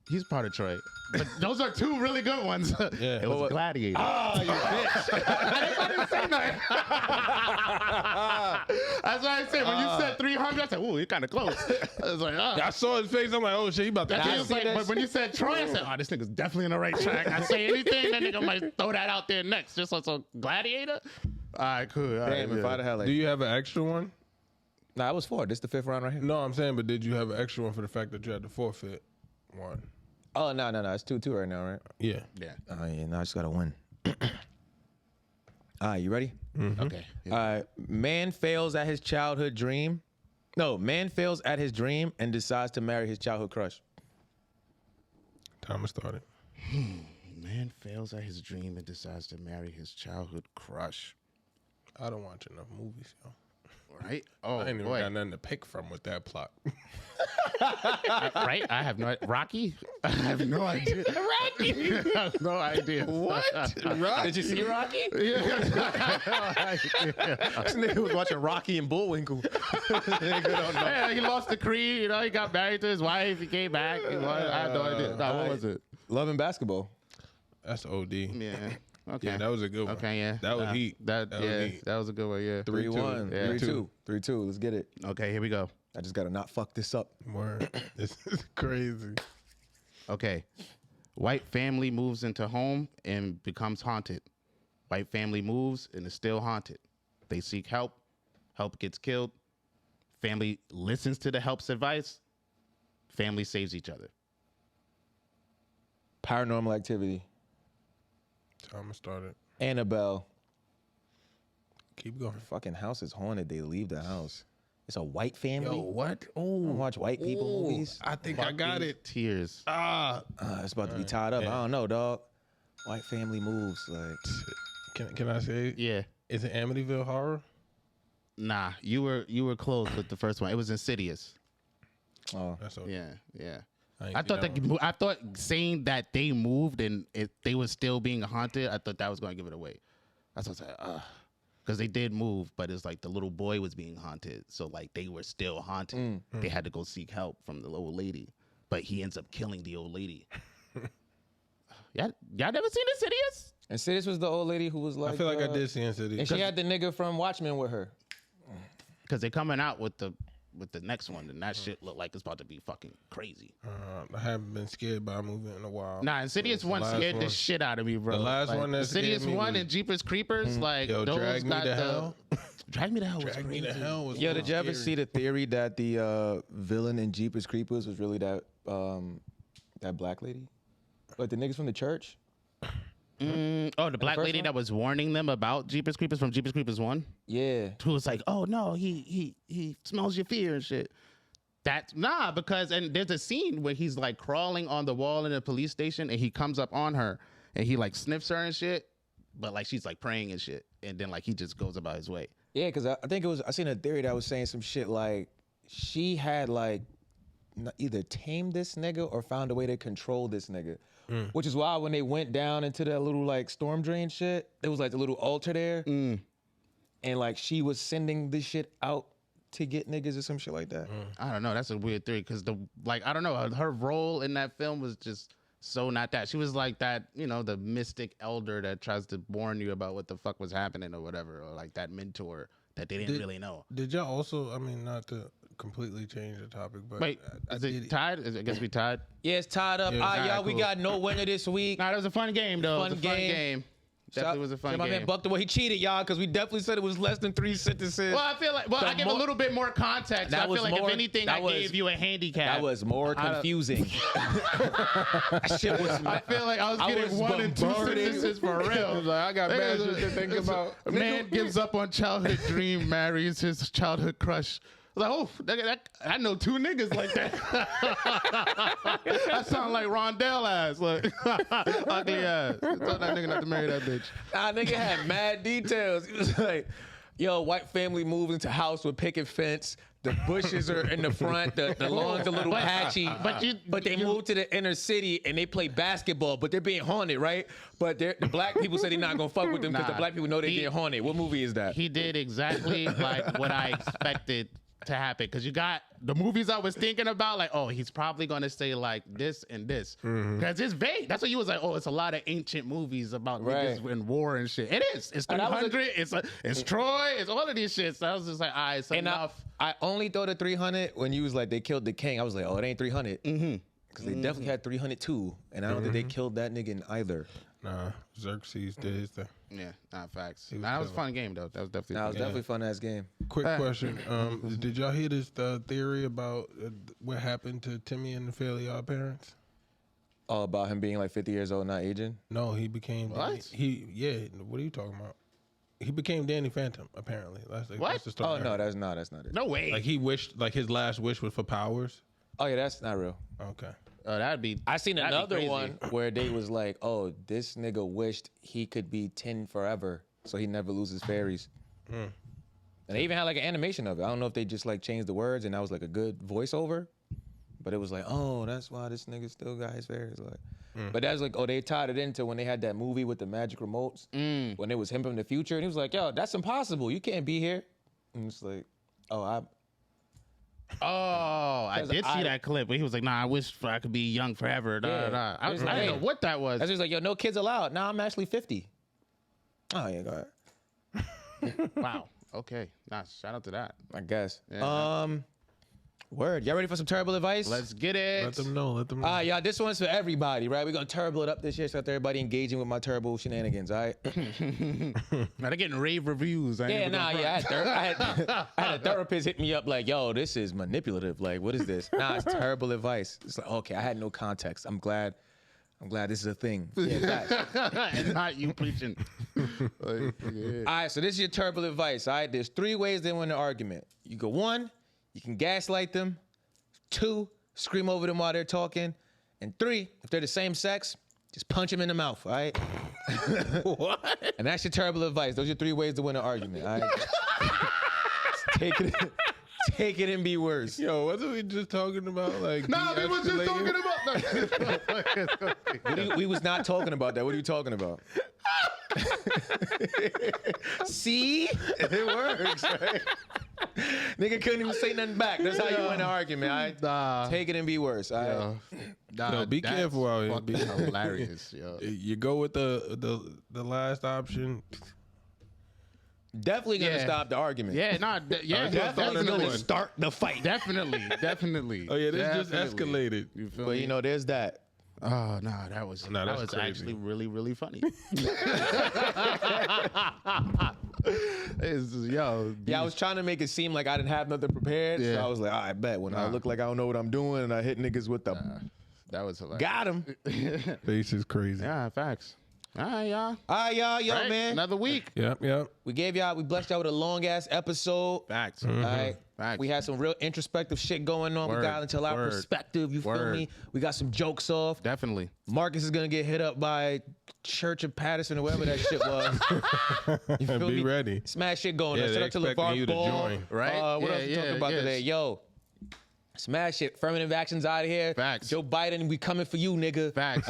he's part of Troy. But those are 2 really good ones. Yeah. It was Gladiator. Oh, you bitch. I didn't say nothing. That's what I said. When you said 300, I said, ooh, you're kind of close. I was like, I saw his face. I'm like, oh shit, he about to. He kill was me. like, but when you said Troy, I said, oh, this nigga's definitely on the right track. I say anything, that nigga might throw that out there next. Just so Gladiator. All right, cool. All Damn, right, if I'd have had Do like... you have an extra one? Nah, it was 4. This the 5th round right here. No, I'm saying, but did you have an extra one for the fact that you had to forfeit one? Oh, no. It's 2-2 right now, right? Yeah. Yeah. Oh, yeah, no, I just got to win. All right, you ready? Okay. All right. Man fails at his childhood dream. No, man fails at his dream and decides to marry his childhood crush. Timer started. Man fails at his dream and decides to marry his childhood crush. I don't watch enough movies, yo. Right? Oh, I ain't even boy. got nothing to pick from with that plot. Right? I have no Rocky? I have no idea. Rocky? I have no idea. What? Did you see Rocky? Yeah. This nigga was watching Rocky and Bullwinkle. Yeah, he lost the creed. You know, he got married to his wife. He came back. I have no idea. No, what was it? Love and Basketball. That's OD. Yeah. Okay. Yeah, that was a good one. Okay, yeah. That was heat. That was yeah, heat. that was a good one, yeah. 3-1. Yeah. 3-2. 3-2. Let's get it. Okay, here we go. I just got to not fuck this up. Word. This is crazy. Okay. White family moves into home and becomes haunted. White family moves and is still haunted. They seek help. Help gets killed. Family listens to the help's advice. Family saves each other. Paranormal Activity. Timer started. Annabelle. Keep going. Fucking house is haunted. They leave the house. It's a white family. Yo, what? I don't watch white people movies. I think I got it. Tears. Ah. It's about to be tied up. I don't know, dog. White family moves. Like, Can I say? Yeah. Is it Amityville Horror? Nah, you were close with the first one. It was Insidious. oh, That's okay. Yeah. ain't I see thought that that I thought saying that they moved and they were still being haunted. I thought that was going to give it away. That's what I said. Because they did move, but it's like the little boy was being haunted, so like they were still haunted. They had to go seek help from the old lady, but he ends up killing the old lady. Y'all never seen Insidious? Insidious was the old lady who was like. I feel like I did see Insidious. And she had the nigga from Watchmen with her. Because they're coming out with the next one, and that shit look like it's about to be fucking crazy. I haven't been scared by a movie in a while. Nah, Insidious 1 scared the shit out of me, bro. The last like, one that Insidious scared me 1 was- and Jeepers Creepers, like Yo, those Drag Me got to the Hell. Drag Me to Hell was Drag Me crazy. to Hell was. Yo, did you ever scary. see the theory that the villain in Jeepers Creepers was really that black lady? Like the niggas from the church? Oh, the black first lady one? that was warning them about Jeepers Creepers from Jeepers Creepers 1? Yeah. Who was like, oh no, he smells your fear and shit. Because there's a scene where he's like crawling on the wall in a police station and he comes up on her and he like sniffs her and shit, but like she's like praying and shit, and then like he just goes about his way. Yeah, because I think I seen a theory that was saying some shit like she had like either tamed this nigga or found a way to control this nigga. Which is why when they went down into that little like storm drain shit, there was like the little altar there. And like she was sending this shit out to get niggas or some shit like that. I don't know. That's a weird theory because I don't know. Her role in that film was just so not that. She was like that, the mystic elder that tries to warn you about what the fuck was happening or whatever, or like that mentor that they didn't really know. Did y'all also? I mean, not to completely change the topic, but Wait, is it tied? I guess we tied. Yeah, it's tied up. Yeah, All right, alright, y'all, we cool. got no winner this week. Nah, that was a fun game though. Fun It was a fun game. game. Definitely was a fun My game. man Buck the way he cheated, y'all, because we definitely said it was less than 3 sentences. Well, I feel like I give a little bit more context. That I feel was like more- if anything, that I was- gave you a handicap. That was more confusing. That shit was. I feel like I was getting 1 and 2 bombarded. sentences for real. like, I got bad shit to think about. A man gives up on childhood dream, marries his childhood crush. I was like, I know 2 niggas like that. That sound like Rondell ass, like ugly ass. Tell that nigga not to marry that bitch. Nah, nigga had mad details. He was like, yo, white family moved into house with picket fence. The bushes are in the front. The lawn's a little patchy. But they moved to the inner city and they play basketball, but they're being haunted, right? But the black people said they're not going to fuck with them because the black people know they're getting haunted. What movie is that? He did exactly like what I expected to happen, because you got the movies I was thinking about, like, oh, he's probably gonna say like this and this, because it's vague. That's what you was like, oh, it's a lot of ancient movies about niggas in war and shit. It is. It's 300. It's Troy. It's all of these shit. So I was just like, all right, it's enough. I only thought of 300 when you was like, they killed the king. I was like, oh, it ain't 300. Because they definitely had 302, and I don't think they killed that nigga in either. Nah, Xerxes did his thing. Yeah, not facts. That was a fun game though. That was definitely. Nah, it was definitely a fun ass game. Quick question: did y'all hear this theory about what happened to Timmy and the Fairly Odd Parents? Oh, about him being like 50 years old, not aging? No, he became What? What are you talking about? He became Danny Phantom. Apparently, that's the story. Oh no, that's not it. No way. Like he wished, like his last wish was for powers. Oh yeah, that's not real. Okay. Oh, that'd be. I seen that'd be another crazy. one where they was like, oh, this nigga wished he could be 10 forever, so he never loses fairies. And they even had like an animation of it. I don't know if they just like changed the words and that was like a good voiceover, but it was like, oh, that's why this nigga still got his fairies. Like, but that's like, oh, they tied it into when they had that movie with the magic remotes, when it was him from the future, and he was like, yo, that's impossible. You can't be here. And it's like, oh, I did see that clip where he was like, nah, I wish I could be young forever. Yeah. I didn't know what that was. That's just like, yo, no kids allowed. Now I'm actually 50. Oh yeah, go ahead. Wow. Okay. Nah, shout out to that. I guess. Yeah. Word. Y'all ready for some terrible advice? Let's get it. Let them know. Let them know. Y'all, this one's for everybody, right? We're gonna turbo it up this year so that everybody engaging with my terrible shenanigans, all right? Now they're getting rave reviews. I had a therapist hit me up like, yo, this is manipulative. Like, what is this? Nah, it's terrible advice. It's like, okay, I had no context. I'm glad this is a thing. Yeah, facts. And not you preaching. Like, yeah. All right, so this is your terrible advice, all right? There's 3 ways they win an argument. You go 1, you can gaslight them. 2, scream over them while they're talking. And 3, if they're the same sex, just punch him in the mouth, all right? What? And that's your terrible advice. Those are 3 ways to win an argument, all right? Take it and be worse. Yo, wasn't we just talking about like? No, we was just talking about. We was not talking about that. What are you talking about? See? It works, right? Nigga couldn't even say nothing back. That's how you win an argument, all right? Nah. Take it and be worse, all right? No, be that's careful out here. fucking hilarious, yo. You go with the last option. Definitely gonna stop the argument. Yeah, Definitely another gonna one. start the fight. definitely. Oh yeah, this just escalated. You feel But me? you know, there's that. Oh no, that was crazy. actually really, really funny. Yeah, I was trying to make it seem like I didn't have nothing prepared. So Yeah. I was like, I bet when I look like I don't know what I'm doing and I hit niggas with the that was hilarious. got him. This is crazy. Yeah, facts. All right, y'all. All right, y'all, Right? man. Another week. Yep. We blessed y'all with a long ass episode. Facts. All right. Facts. We had some real introspective shit going on. Word, We got into our word, perspective. You feel word. me? We got some jokes off. Definitely. Marcus is gonna get hit up by Church of Patterson or whatever that shit was. You feel Be me? ready. Smash shit going on. Yeah, Shout they out to expecting LeVar you to Ball. join. Right? What Yeah, else we talking yeah, about yes. today? Yo, smash it. Affirmative action's out of here. Facts. Joe Biden, we coming for you, nigga. Facts.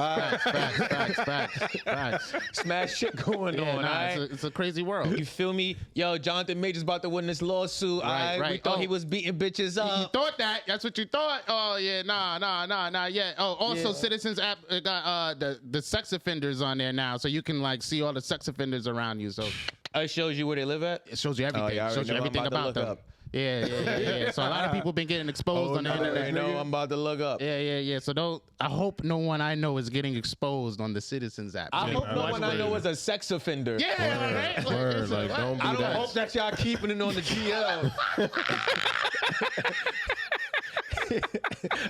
Facts. Smash shit going Yeah, on, nah, all right? it's a crazy world. You feel me? Yo, Jonathan Major's about to win this lawsuit. Right, All right? We right. thought Oh. he was beating bitches You up. thought that? That's what you thought? Oh yeah, nah. Yeah. Oh, also, Yeah. Citizens app got the sex offenders on there now, so you can like see all the sex offenders around you. So It shows you where they live at. it shows you everything. yeah, I It shows you already know. everything I'm about about to them. look up. Yeah. So a lot of people been getting exposed on the I already internet. know. I'm about to look up. Yeah. So I hope no one I know is getting exposed on the Citizens app. I hope no that's one I know weird. is a sex offender. Yeah, right? Word, it's like, what? don't be I don't that. hope that y'all keeping it on the GL.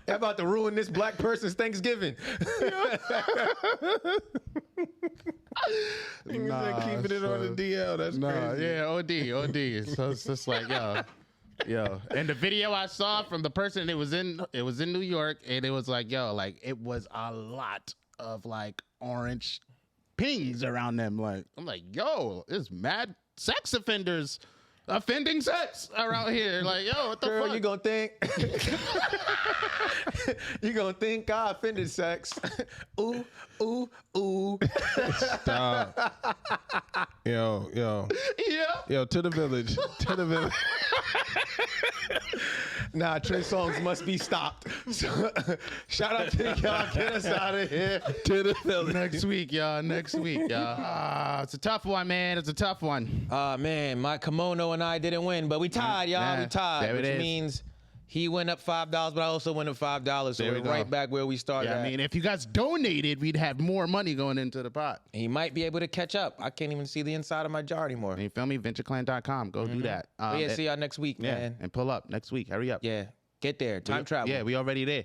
They're about to ruin this black person's Thanksgiving. Niggas said keeping it on the DL. That's crazy. Yeah, OD. So it's just like, yo. And the video I saw from the person, it was in New York, and it was like, like it was a lot of like orange pings around them. Like, I'm like, yo, there's mad sex offenders offending sex around here. Like, yo, what the Girl, fuck? you gonna think you gonna think I offended sex. Ooh. Stop. Yo. Yeah. To the village. Nah, Trey songs must be stopped. So, shout out to y'all. Get us out of here. To the village. Next week, y'all. It's a tough one, man. It's a tough one. Man, my kimono and I didn't win, but we tied, y'all. Nah, We tied, there it which is. means he went up $5, but I also went up $5. So There we're we go. right back where we started. Yeah, at. I mean, if you guys donated, we'd have more money going into the pot. He might be able to catch up. I can't even see the inside of my jar anymore. You feel me? VentureClan.com. Go do that. But yeah, see y'all next week, Yeah, man. and pull up next week. Hurry up. Yeah, get there. Time travel. Yeah, we already there.